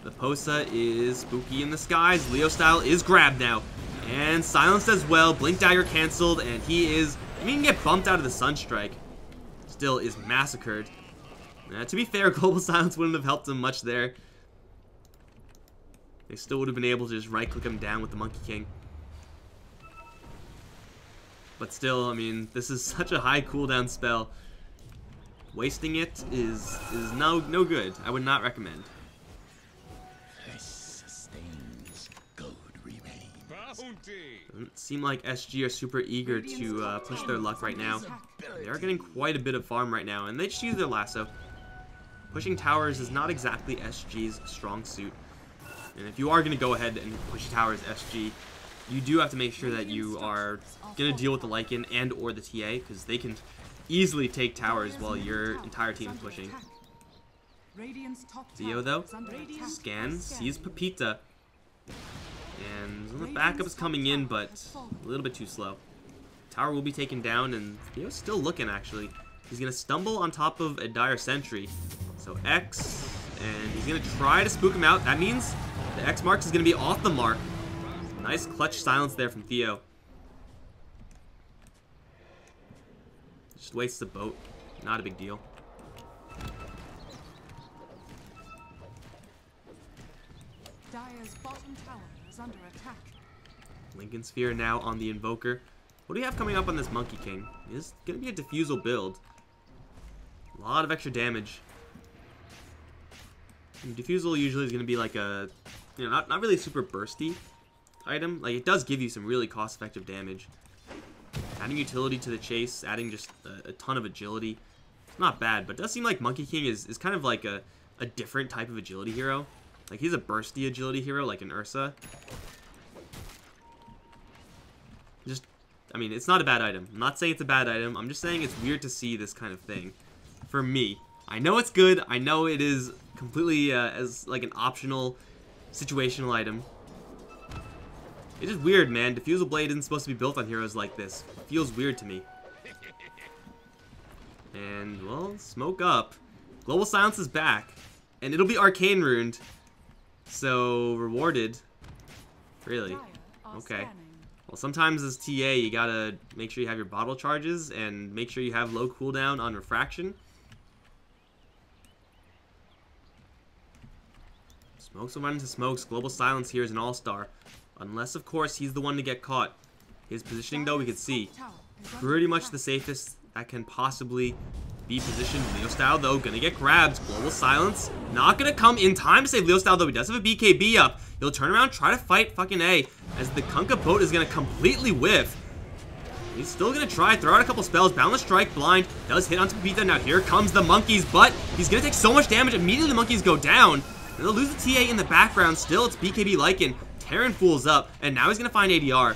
The Posa is spooky in the skies. Leo Style is grabbed now. And silenced as well. Blink Dagger canceled. And he is... I mean, he can get bumped out of the Sunstrike. Still is massacred. To be fair, Global Silence wouldn't have helped him much there. They still would have been able to just right-click him down with the Monkey King. But still, I mean, this is such a high cooldown spell. Wasting it is no good. I would not recommend. Doesn't seem like SG are super eager to push their luck right now. They are getting quite a bit of farm right now, and they just use their lasso. Pushing towers is not exactly SG's strong suit. And if you are going to go ahead and push towers SG, you do have to make sure that you are going to deal with the Lycan and or the TA, because they can easily take towers while your entire team is pushing. Theo, though, scans, sees Pepita. And the backup is coming in, but a little bit too slow. Tower will be taken down, and Theo's still looking, actually. He's going to stumble on top of a Dire Sentry. So X, and he's going to try to spook him out. That means the X mark is going to be off the mark. Nice clutch silence there from Theo. Just wastes the boat. Not a big deal. Dire's bottom tower is under attack. Lincoln Sphere now on the Invoker. What do you have coming up on this Monkey King? It's going to be a Diffusal build. A lot of extra damage. And Diffusal usually is going to be like a, you know, not really a super bursty item. Like, it does give you some really cost-effective damage. Adding utility to the chase, adding just a ton of agility. It's not bad, but it does seem like Monkey King is kind of like a different type of agility hero. Like, he's a bursty agility hero, like an Ursa. Just, I mean, it's not a bad item. I'm not saying it's a bad item. I'm just saying it's weird to see this kind of thing. For me. I know it's good. I know it is completely as, like, an optional situational item. It's just weird, man. Diffusal Blade isn't supposed to be built on heroes like this. It feels weird to me. And, well, smoke up. Global Silence is back. And it'll be Arcane Runed. So, rewarded. Really? Okay. Well, sometimes as TA, you gotta make sure you have your bottle charges and make sure you have low cooldown on Refraction. Smokes will run into smokes. Global Silence here is an all-star. Unless, of course, he's the one to get caught. His positioning, though, we could see. Pretty much the safest that can possibly be positioned. Leo Style, though, gonna get grabbed. Global Silence, not gonna come in time to save Leo Style, though. He does have a BKB up. He'll turn around, try to fight fucking A. as the Kunkka boat is going to completely whiff. He's still going to try, throw out a couple spells. Boundless Strike, blind, does hit onto Pepita. Now here comes the monkeys, but he's going to take so much damage. Immediately the monkeys go down. And they'll lose the TA in the background. Still, it's BKB Lycan. Terran Fool's up, and now he's going to find ADR.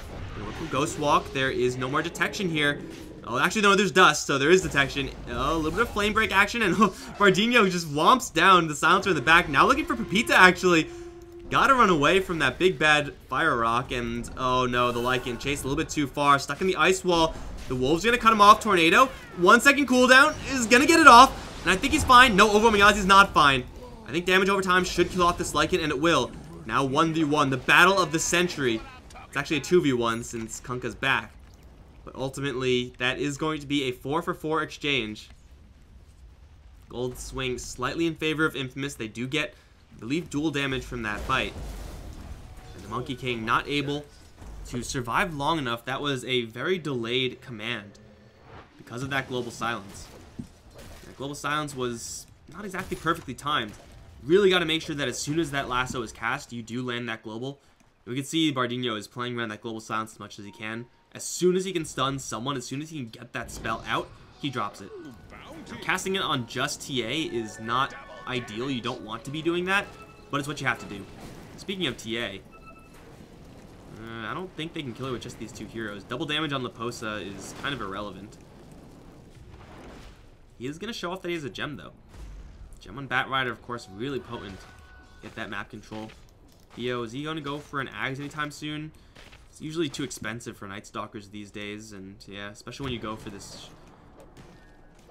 Ghost Walk, there is no more detection here. Oh, actually, no, there's dust, so there is detection. Oh, a little bit of Flame Break action, and Bardinho just womps down the Silencer in the back. Now looking for Pepita, actually. Gotta run away from that big bad Fire Rock, and oh no, the Lycan chased a little bit too far. Stuck in the Ice Wall. The Wolf's gonna cut him off. Tornado. 1 second cooldown is gonna get it off, and I think he's fine. No, overwhelming odds he's not fine. I think damage over time should kill off this Lycan, and it will. Now 1v1, the battle of the century. It's actually a 2v1 since Kunkka's back. But ultimately, that is going to be a 4-for-4 exchange. Gold swings slightly in favor of Infamous. They do get, I believe, dual damage from that fight. And the Monkey King not able to survive long enough. That was a very delayed command because of that Global Silence. That Global Silence was not exactly perfectly timed. Really got to make sure that as soon as that lasso is cast, you do land that global. We can see Bardinho is playing around that Global Silence as much as he can. As soon as he can stun someone, as soon as he can get that spell out, he drops it. Now, casting it on just TA is not ideal. You don't want to be doing that, but it's what you have to do. Speaking of TA, I don't think they can kill her with just these two heroes. Double damage on Leposa is kind of irrelevant. He is going to show off that he has a gem, though. Gem on Batrider, of course, really potent. Get that map control. Theo, is he going to go for an Ags anytime soon? It's usually too expensive for Night Stalkers these days, and yeah, especially when you go for this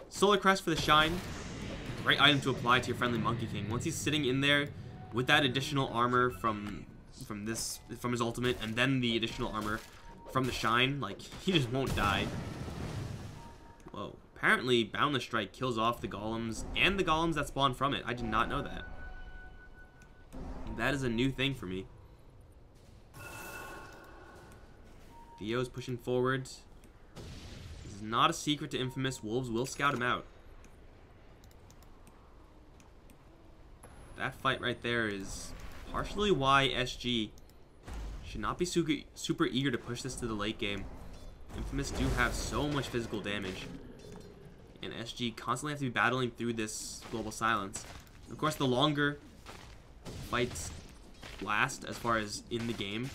Solar Crest for the Shine. Great item to apply to your friendly Monkey King. Once he's sitting in there with that additional armor from his ultimate, and then the additional armor from the Shine, like, he just won't die. Whoa. Apparently, Boundless Strike kills off the golems and the golems that spawn from it. I did not know that. That is a new thing for me. Theo's pushing forward. This is not a secret to Infamous. Wolves will scout him out. That fight right there is partially why SG should not be super eager to push this to the late game. Infamous do have so much physical damage, and SG constantly have to be battling through this Global Silence. Of course, the longer fights last, as far as in the game,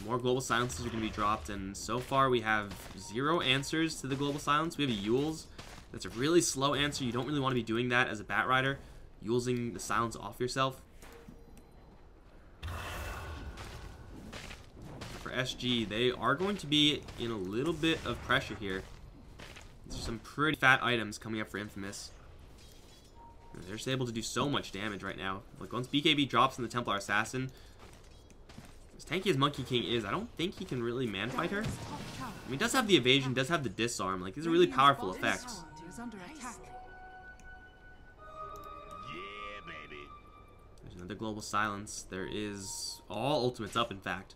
more Global Silences are going to be dropped, and so far we have 0 answers to the Global Silence. We have a Yule's. That's a really slow answer. You don't really want to be doing that as a Batrider, using the silence off yourself. For SG, they are going to be in a little bit of pressure here. There's some pretty fat items coming up for Infamous. They're just able to do so much damage right now. Like, once BKB drops in the Templar Assassin, as tanky as Monkey King is, I don't think he can really man-fight her. I mean, he does have the evasion, does have the disarm. Like, these are really powerful effects. There's another Global Silence. There is all ultimates up, in fact.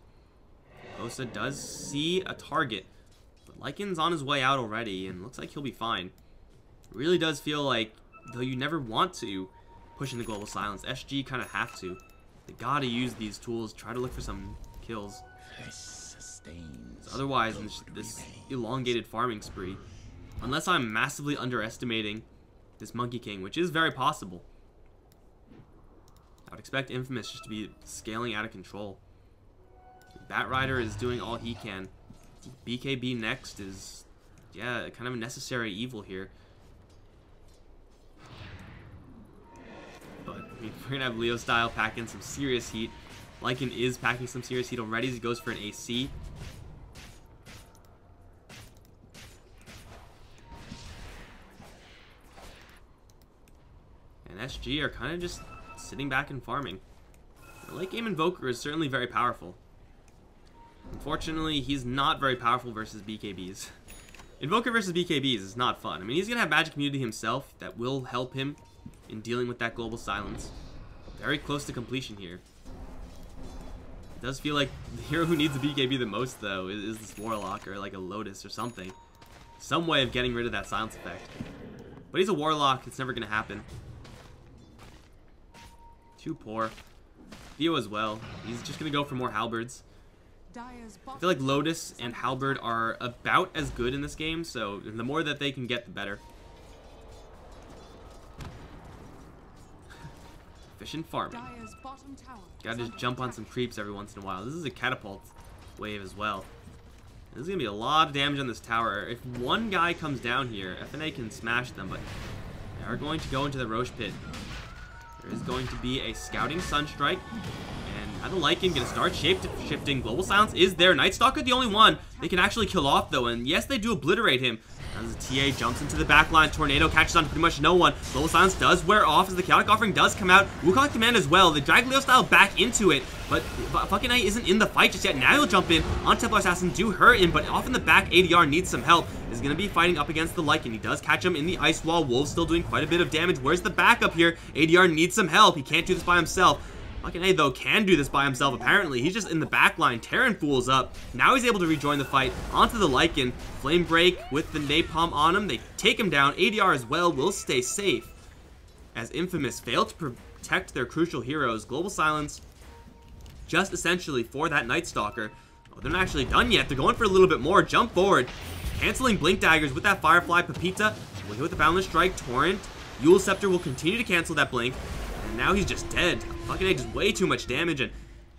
Osa does see a target, but Lycan's on his way out already, and looks like he'll be fine. It really does feel like, though you never want to push in the Global Silence, SG kind of have to. They gotta use these tools, try to look for some kills. Otherwise, in this elongated farming spree, unless I'm massively underestimating this Monkey King, which is very possible, I would expect Infamous just to be scaling out of control. Batrider is doing all he can. BKB next is, yeah, kind of a necessary evil here. But I mean, we're gonna have Leo Style pack in some serious heat. Lycan is packing some serious heat already as he goes for an AC. And SG are kind of just sitting back and farming. The late game Invoker is certainly very powerful. Unfortunately, he's not very powerful versus BKBs. Invoker versus BKBs is not fun. I mean, he's gonna have Magic Immunity himself that will help him in dealing with that Global Silence. Very close to completion here. It does feel like the hero who needs the BKB the most, though, is this Warlock or like a Lotus or something. Some way of getting rid of that silence effect. But he's a Warlock, it's never gonna happen. Too poor. Theo as well. He's just gonna go for more halberds. Dire's I feel like Lotus and Halberd are about as good in this game, so the more that they can get, the better. Efficient farming. Dire's bottom tower Gotta is just jump under on some creeps every once in a while. This is a catapult wave as well. There's gonna be a lot of damage on this tower. If one guy comes down here, FNA can smash them, but they are going to go into the Roche pit. There is going to be a scouting Sunstrike, and now the Lycan gonna start shape-shifting. Global Silence is there. Night Stalker the only one they can actually kill off though, and yes, they do obliterate him. As the TA jumps into the back line, Tornado catches on to pretty much no one. Global Silence does wear off as the Chaotic Offering does come out. Wukong Command as well. They drag Leo Style back into it, but fucking Knight isn't in the fight just yet. Now he'll jump in on Templar Assassin, do hurt him, but off in the back, ADR needs some help. Is going to be fighting up against the Lycan. He does catch him in the Ice Wall. Wolves still doing quite a bit of damage. Where's the backup here? ADR needs some help. He can't do this by himself. Fucking A, though, can do this by himself, apparently. He's just in the back line, tearing fools up. Now he's able to rejoin the fight onto the Lycan. Flame Break with the Napalm on him. They take him down. ADR as well will stay safe. As Infamous failed to protect their crucial heroes, Global Silence just essentially for that Night Stalker. Oh, they're not actually done yet. They're going for a little bit more. Jump forward. Canceling Blink Daggers with that Firefly. Pepita will hit with the Boundless Strike. Torrent. Eul Scepter will continue to cancel that Blink. And now he's just dead. Fucking A, just way too much damage, and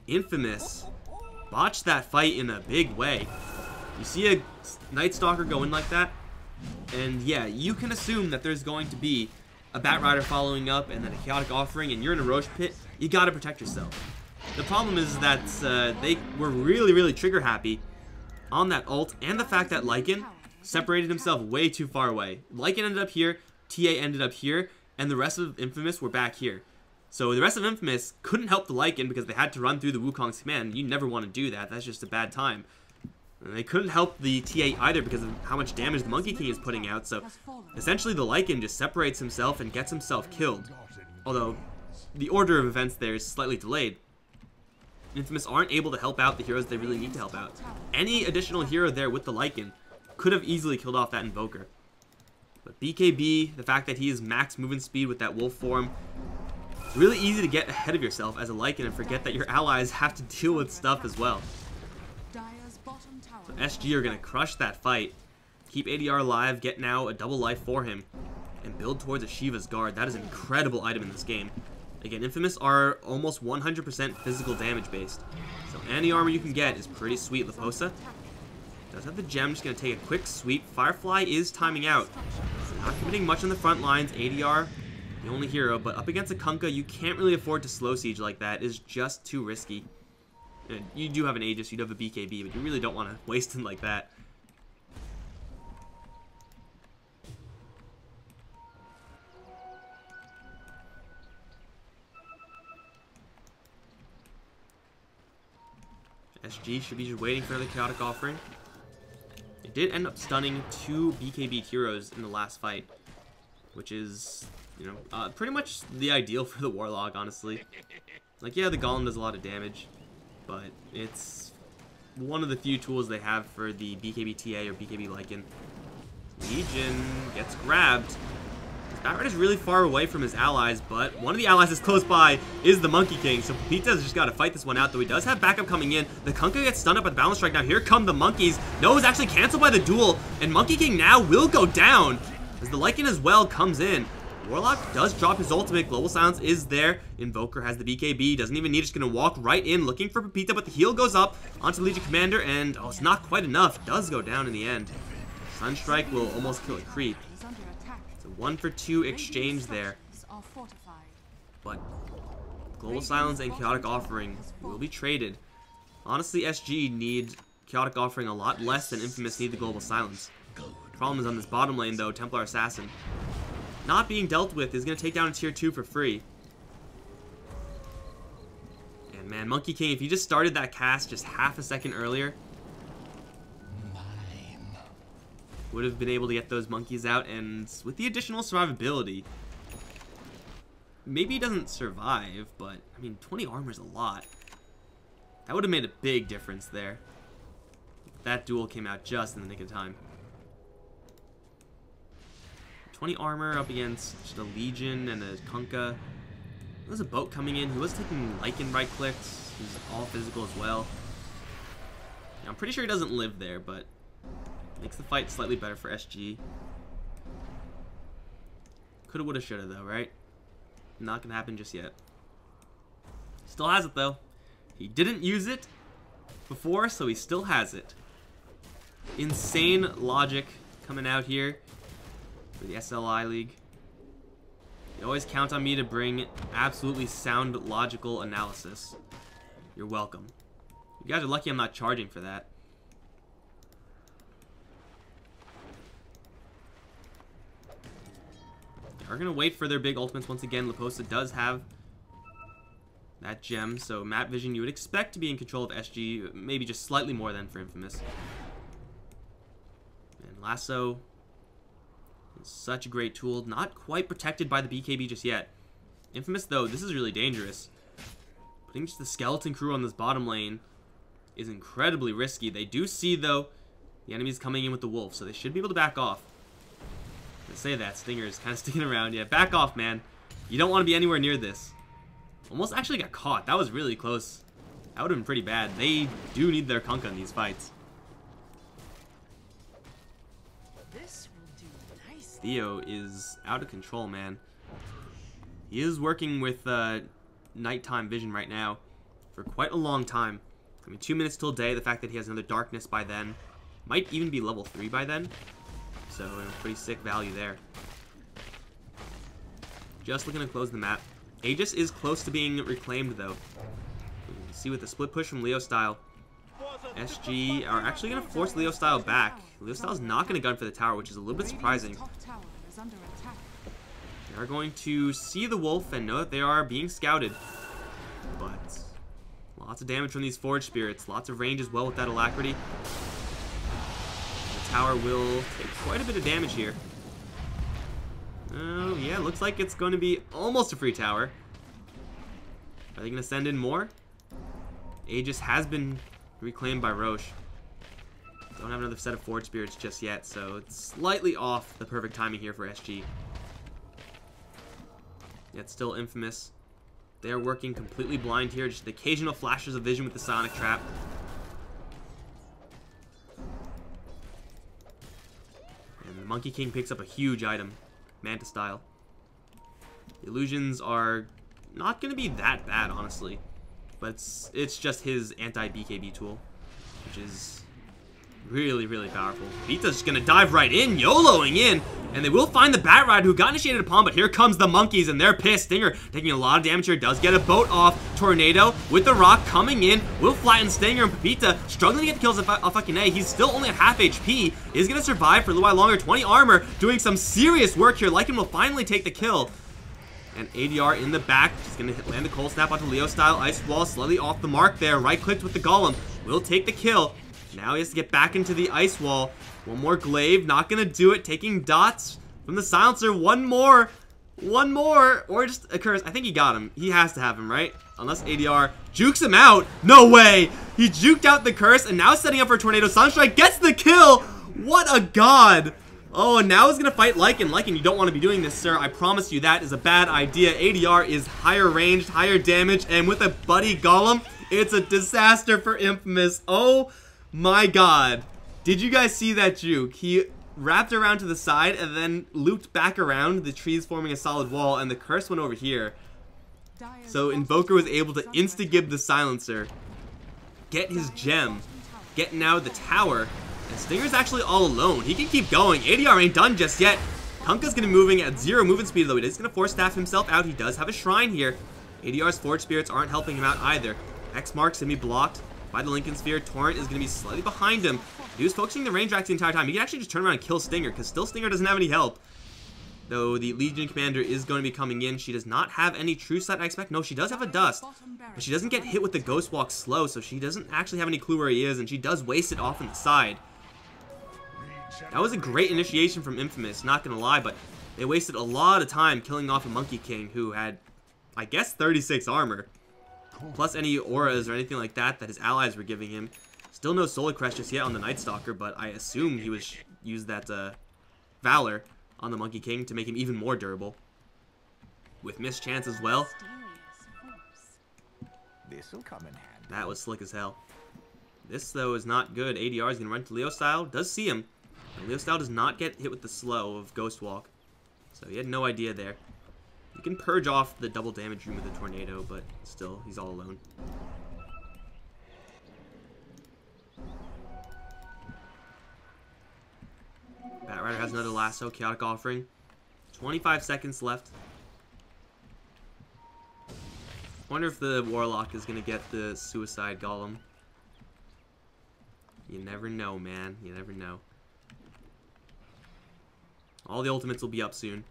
Infamous botched that fight in a big way. You see a Night Stalker go in like that, and yeah, you can assume that there's going to be a Bat Rider following up and then a Chaotic Offering, and you're in a Roche pit. You gotta protect yourself. The problem is that they were really trigger happy on that ult, and the fact that Lycan separated himself way too far away. Lycan ended up here, TA ended up here, and the rest of Infamous were back here. So the rest of Infamous couldn't help the Lycan because they had to run through the Wukong's command. You never want to do that. That's just a bad time. And they couldn't help the TA either because of how much damage the Monkey King is putting out. So essentially the Lycan just separates himself and gets himself killed. Although the order of events there is slightly delayed. Infamous aren't able to help out the heroes they really need to help out. Any additional hero there with the Lycan could have easily killed off that Invoker. But BKB, the fact that he is max movement speed with that wolf form, really easy to get ahead of yourself as a Lycan and forget that your allies have to deal with stuff as well. So SG are going to crush that fight, keep ADR alive, get now a double life for him, and build towards a Shiva's Guard. That is an incredible item in this game. Again, Infamous are almost 100% physical damage based. So any armor you can get is pretty sweet. Leposa does have the gem, just going to take a quick sweep. Firefly is timing out. So not committing much on the front lines. ADR the only hero, but up against a Kunkka, you can't really afford to slow siege like that. It's just too risky. And you do have an Aegis, you do have a BKB, but you really don't want to waste him like that. SG should be just waiting for the Chaotic Offering. It did end up stunning 2 BKB heroes in the last fight, which is, you know, pretty much the ideal for the Warlock, honestly. Like, yeah, the Golem does a lot of damage, but it's one of the few tools they have for the BKB TA or BKB Lycan. Legion gets grabbed. Bat Rider's really far away from his allies, but one of the allies that's close by is the Monkey King, so Pepita's just got to fight this one out, though he does have backup coming in. The Kunkka gets stunned up at the Balance Strike. Now here come the Monkeys. No, it's actually canceled by the duel, and Monkey King now will go down as the Lycan as well comes in. Warlock does drop his ultimate. Global Silence is there. Invoker has the BKB. Doesn't even need it. Just going to walk right in looking for Pepita, but the heal goes up onto the Legion Commander, and oh, it's not quite enough. Does go down in the end. Sunstrike will almost kill a creep. It's a 1-for-2 exchange there. But Global Silence and Chaotic Offering will be traded. Honestly, SG need Chaotic Offering a lot less than Infamous need the Global Silence. The problem is on this bottom lane, though, Templar Assassin not being dealt with is going to take down a tier 2 for free. And man, Monkey King, if you just started that cast just half a second earlier, would have been able to get those monkeys out, and with the additional survivability, maybe he doesn't survive, but I mean, 20 armor is a lot. That would have made a big difference there. That duel came out just in the nick of time. 20 armor up against just a Legion and a Kunkka. There's a boat coming in. He was taking Lycan right clicks. He's all physical as well. I'm pretty sure he doesn't live there, but makes the fight slightly better for SG. Coulda, woulda, shoulda, though, right? Not gonna happen just yet. Still has it, though. He didn't use it before, so he still has it. Insane logic coming out here for the SLI League. You always count on me to bring absolutely sound logical analysis. You're welcome. You guys are lucky I'm not charging for that. They are going to wait for their big ultimates once again. Liposa does have that gem, so map vision you would expect to be in control of SG, maybe just slightly more than for Infamous. And Lasso is such a great tool, not quite protected by the BKB just yet. Infamous, though, this is really dangerous. Putting just the skeleton crew on this bottom lane is incredibly risky. They do see, though, the enemy's coming in with the wolf, so they should be able to back off. I say that, Stinger is kind of sticking around. Yeah, back off, man. You don't want to be anywhere near this. Almost actually got caught. That was really close. That would have been pretty bad. They do need their Kunkka in these fights. This will do nicely. Theo is out of control, man. He is working with nighttime vision right now for quite a long time. I mean, 2 minutes till day. The fact that he has another darkness by then. Might even be level 3 by then. So, pretty sick value there. Just looking to close the map. Aegis is close to being reclaimed, though. See, with the split push from Leo Style, SG are actually going to force Leo Style back. Leo Style is not going to gun for the tower, which is a little bit surprising. They are going to see the wolf and know that they are being scouted. But lots of damage from these Forge Spirits. Lots of range as well with that Alacrity. The tower will take quite a bit of damage here. Oh, yeah, looks like it's going to be almost a free tower. Are they going to send in more? Aegis has been reclaimed by Roche. Don't have another set of Forge Spirits just yet, so it's slightly off the perfect timing here for SG. Yet still Infamous. They are working completely blind here, just occasional flashes of vision with the Sonic Trap. And the Monkey King picks up a huge item. Manta style. The illusions are not going to be that bad, honestly. But it's just his anti-BKB tool, which is really, really powerful. Vita's just going to dive right in, YOLOing in, and they will find the Bat Ride who got initiated upon, but here comes the monkeys, and they're pissed. Stinger taking a lot of damage here, does get a boat off. Tornado with the rock coming in, will flatten Stinger, and Pepita struggling to get the kills off Akane. He's still only at half HP, is going to survive for a little while longer. 20 armor, doing some serious work here. Lycan will finally take the kill. And ADR in the back, just going to land the cold snap onto Leo Style. Ice Wall slightly off the mark there. Right-clicked with the Golem. Will take the kill. Now he has to get back into the Ice Wall. One more Glaive. Not going to do it. Taking dots from the Silencer. One more. One more. Or just a Curse. I think he got him. He has to have him, right? Unless ADR jukes him out. No way. He juked out the Curse and now setting up for a Tornado. Sunstrike gets the kill. What a god. Oh, and now he's going to fight Lycan. Lycan, you don't want to be doing this, sir. I promise you that is a bad idea. ADR is higher ranged, higher damage, and with a buddy Golem, it's a disaster for Infamous. Oh my god. Did you guys see that juke? He wrapped around to the side and then looped back around, the trees forming a solid wall, and the Curse went over here. So Invoker was able to insta-gib the Silencer, get his gem, get now the tower, and Stinger's actually all alone. He can keep going. ADR ain't done just yet. Kunkka's going to be moving at 0 movement speed, though. He is going to force staff himself out. He does have a shrine here. ADR's Forge Spirits aren't helping him out either. X Mark's going to be blocked by the Lincoln Sphere. Torrent is going to be slightly behind him. He was focusing the range racks the entire time. He can actually just turn around and kill Stinger, because still Stinger doesn't have any help. Though the Legion Commander is going to be coming in. She does not have any True Sight, I expect. No, she does have a Dust. But she doesn't get hit with the Ghost Walk slow, so she doesn't actually have any clue where he is, and she does waste it off on the side. That was a great initiation from Infamous, not gonna lie, but they wasted a lot of time killing off a Monkey King who had, I guess, 36 armor. Plus any auras or anything like that that his allies were giving him. Still no Solar Crest just yet on the Night Stalker, but I assume he was used that Valor on the Monkey King to make him even more durable. With Mischance as well. This'll come in handy. That was slick as hell. This, though, is not good. ADR is going to run to Leo Style. Does see him. And Leo Style does not get hit with the slow of Ghost Walk. So he had no idea there. You can purge off the double damage room with the Tornado, but still, he's all alone. Batrider has another lasso. Chaotic Offering. 25 seconds left. Wonder if the Warlock is going to get the Suicide Golem. You never know, man. You never know. All the ultimates will be up soon.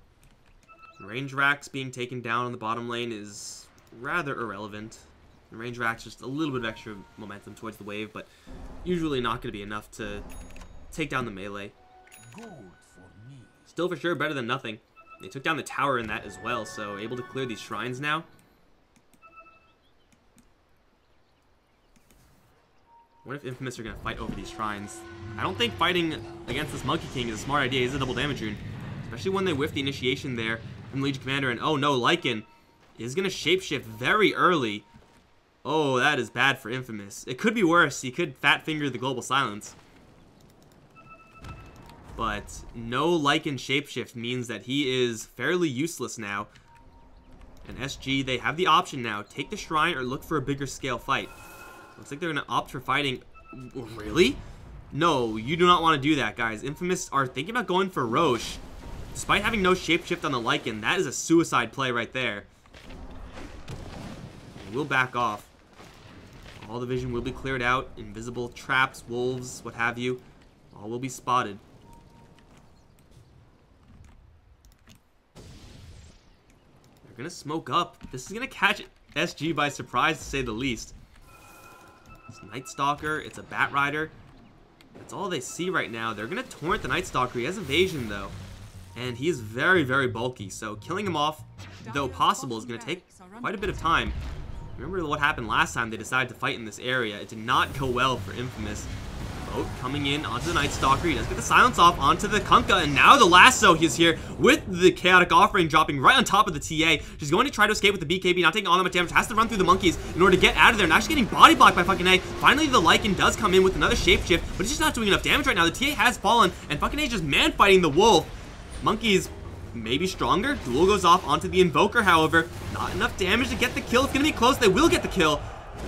Range Racks being taken down on the bottom lane is rather irrelevant. The Range Racks just a little bit of extra momentum towards the wave, but usually not going to be enough to take down the melee. Still for sure better than nothing. They took down the tower in that as well, so able to clear these shrines now. What if Infamous are going to fight over these shrines? I don't think fighting against this Monkey King is a smart idea. He's a double damage rune. Especially when they whiff the initiation there from the Legion Commander. And oh no, Lycan is going to shapeshift very early. Oh, that is bad for Infamous. It could be worse. He could fat finger the Global Silence. But no Lycan shapeshift means that he is fairly useless now. And SG, they have the option now. Take the shrine or look for a bigger scale fight. Looks like they're going to opt for fighting. Really? No, you do not want to do that, guys. Infamous are thinking about going for Roche. Despite having no shapeshift on the Lycan, that is a suicide play right there. And we'll back off. All the vision will be cleared out. Invisible traps, wolves, what have you. All will be spotted. They're going to smoke up. This is going to catch SG by surprise, to say the least. It's Night Stalker. It's a Batrider. That's all they see right now. They're going to torrent the Night Stalker. He has evasion, though. And he is very, very bulky. So killing him off, though possible, is going to take quite a bit of time. Remember what happened last time they decided to fight in this area. It did not go well for Infamous. Boat coming in onto the Night Stalker. He does get the silence off onto the Kunkka. And now the lasso is here with the Chaotic Offering dropping right on top of the TA. She's going to try to escape with the BKB, not taking all that much damage. Has to run through the monkeys in order to get out of there. Now she's getting body blocked by fucking A. Finally, the Lycan does come in with another shapeshift, but it's just not doing enough damage right now. The TA has fallen, and fucking A is just man-fighting the wolf. Monkeys maybe stronger. Duel goes off onto the Invoker, however. Not enough damage to get the kill. It's going to be close. They will get the kill.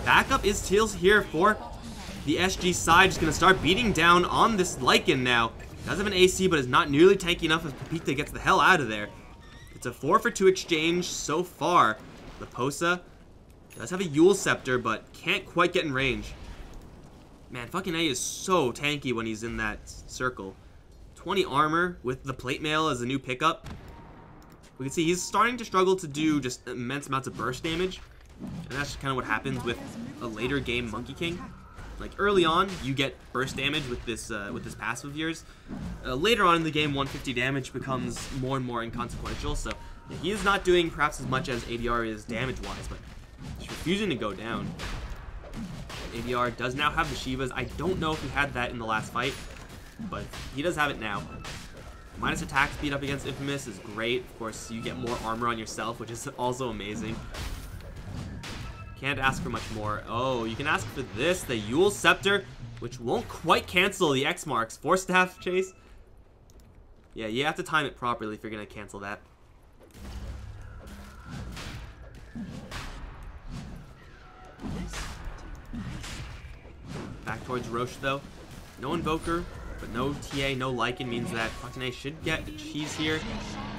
Backup is still here for the SG side. Just going to start beating down on this Lycan now. Does have an AC, but is not nearly tanky enough as Pepita gets the hell out of there. It's a 4-for-2 exchange so far. Leposa does have a Yule Scepter, but can't quite get in range. Man, fucking A is so tanky when he's in that circle. 20 armor with the plate mail as a new pickup. We can see he's starting to struggle to do just immense amounts of burst damage. And that's kind of what happens with a later game Monkey King. Like early on, you get burst damage with this passive of yours. Later on in the game, 150 damage becomes more and more inconsequential. So yeah, he is not doing perhaps as much as ADR is damage-wise, but he's refusing to go down. ADR does now have the Shivas. I don't know if he had that in the last fight, but he does have it now. Minus attack speed up against Infamous is great. Of course, you get more armor on yourself, which is also amazing. Can't ask for much more. Oh, you can ask for this, the Yule Scepter, which won't quite cancel the X marks. Force Staff Chase. Yeah, you have to time it properly if you're going to cancel that. Back towards Roche, though. No Invoker, but no TA, no Lycan means that fucking A should get a cheese here.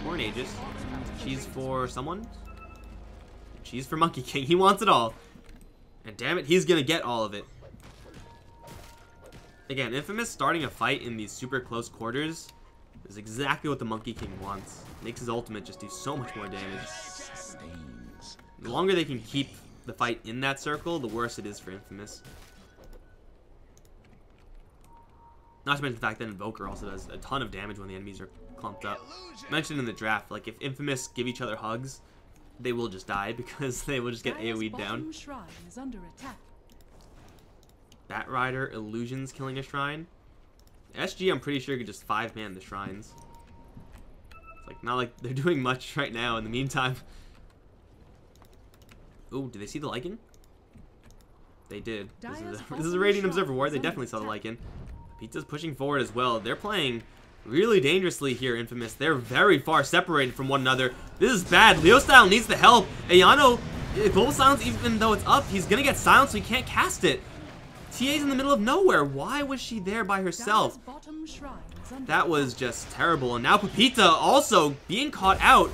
Or an Aegis. Cheese for someone? Cheese for Monkey King. He wants it all. And damn it, he's gonna get all of it. Again, Infamous starting a fight in these super close quarters is exactly what the Monkey King wants. Makes his ultimate just do so much more damage. The longer they can keep the fight in that circle, the worse it is for Infamous. Not to mention the fact that Invoker also does a ton of damage when the enemies are clumped up. Mentioned in the draft, like if Infamous give each other hugs, they will just die because they will just get AoE'd down. Batrider, Illusions killing a shrine. SG, I'm pretty sure could just 5-man the shrines. It's like not like they're doing much right now in the meantime. Oh, do they see the Lycan? They did. This is a Radiant Observer War. They definitely saw the Lycan. Pizza's pushing forward as well. They're playing really dangerously here, Infamous. They're very far separated from one another. This is bad. Leo Style needs the help. Ayano, Global Silence, even though it's up, he's going to get silenced, so he can't cast it. TA's in the middle of nowhere. Why was she there by herself? That was just terrible. And now Pepita also being caught out.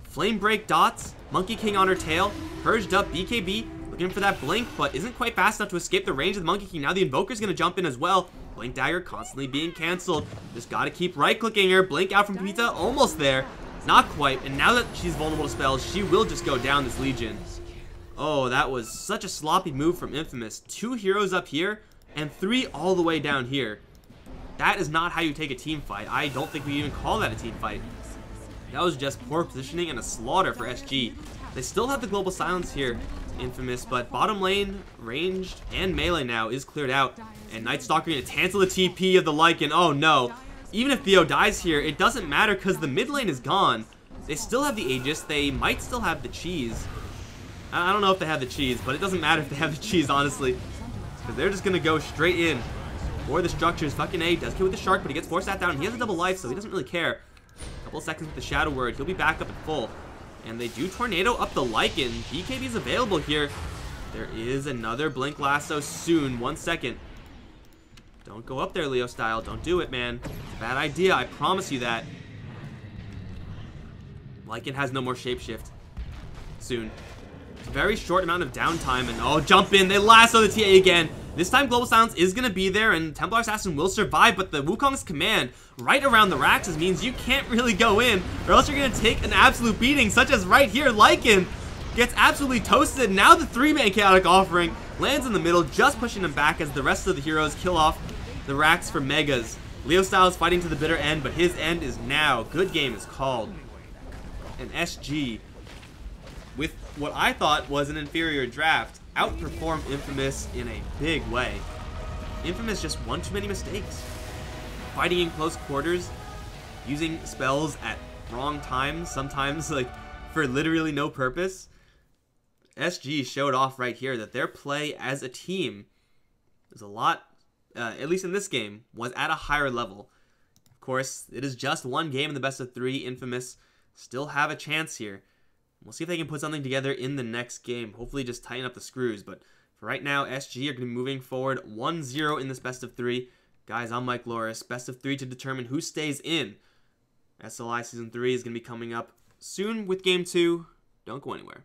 Flame Break dots. Monkey King on her tail. Purged up BKB. Looking for that blink, but isn't quite fast enough to escape the range of the Monkey King. Now the Invoker's going to jump in as well. Blink Dagger constantly being canceled. Just got to keep right-clicking her. Blink out from Pepita. Almost there. Not quite. And now that she's vulnerable to spells, she will just go down this Legion. Oh, that was such a sloppy move from Infamous. 2 heroes up here and 3 all the way down here. That is not how you take a team fight. I don't think we even call that a team fight. That was just poor positioning and a slaughter for SG. They still have the Global Silence here, Infamous, but bottom lane, ranged, and melee now is cleared out. And Night Stalker going to cancel the TP of the Lycan. Oh no. Even if Theo dies here, it doesn't matter because the mid lane is gone. They still have the Aegis. They might still have the cheese. I don't know if they have the cheese, but it doesn't matter if they have the cheese, honestly. Because they're just going to go straight in for the structures. Fucking A does kill with the Shark, but he gets forced that down. He has a double life, so he doesn't really care. A couple of seconds with the Shadow Word. He'll be back up at full. And they do Tornado up the Lycan. BKB is available here. There is another Blink Lasso soon. 1 second. Don't go up there, Leo Style. Don't do it, man. It's a bad idea. I promise you that. Lycan has no more Shapeshift. Soon. It's a very short amount of downtime. And oh, jump in. They lasso the TA again. This time Global Silence is going to be there. And Templar Assassin will survive. But the Wukong's command right around the Raxes means you can't really go in. Or else you're going to take an absolute beating. Such as right here. Lycan gets absolutely toasted. Now the 3-man Chaotic Offering lands in the middle. Just pushing him back as the rest of the heroes kill off the Rax for Megas. Leo Style is fighting to the bitter end, but his end is now. Good game is called. And SG, with what I thought was an inferior draft, outperformed Infamous in a big way. Infamous just won too many mistakes. Fighting in close quarters, using spells at wrong times, sometimes like for literally no purpose. SG showed off right here that their play as a team is a lot, at least in this game, was at a higher level. Of course, it is just one game in the best of 3. Infamous still have a chance here. We'll see if they can put something together in the next game. Hopefully just tighten up the screws. But for right now, SG are going to be moving forward 1-0 in this best of 3. Guys, I'm Mike Loris. Best of 3 to determine who stays in. SLI Season 3 is going to be coming up soon with Game 2. Don't go anywhere.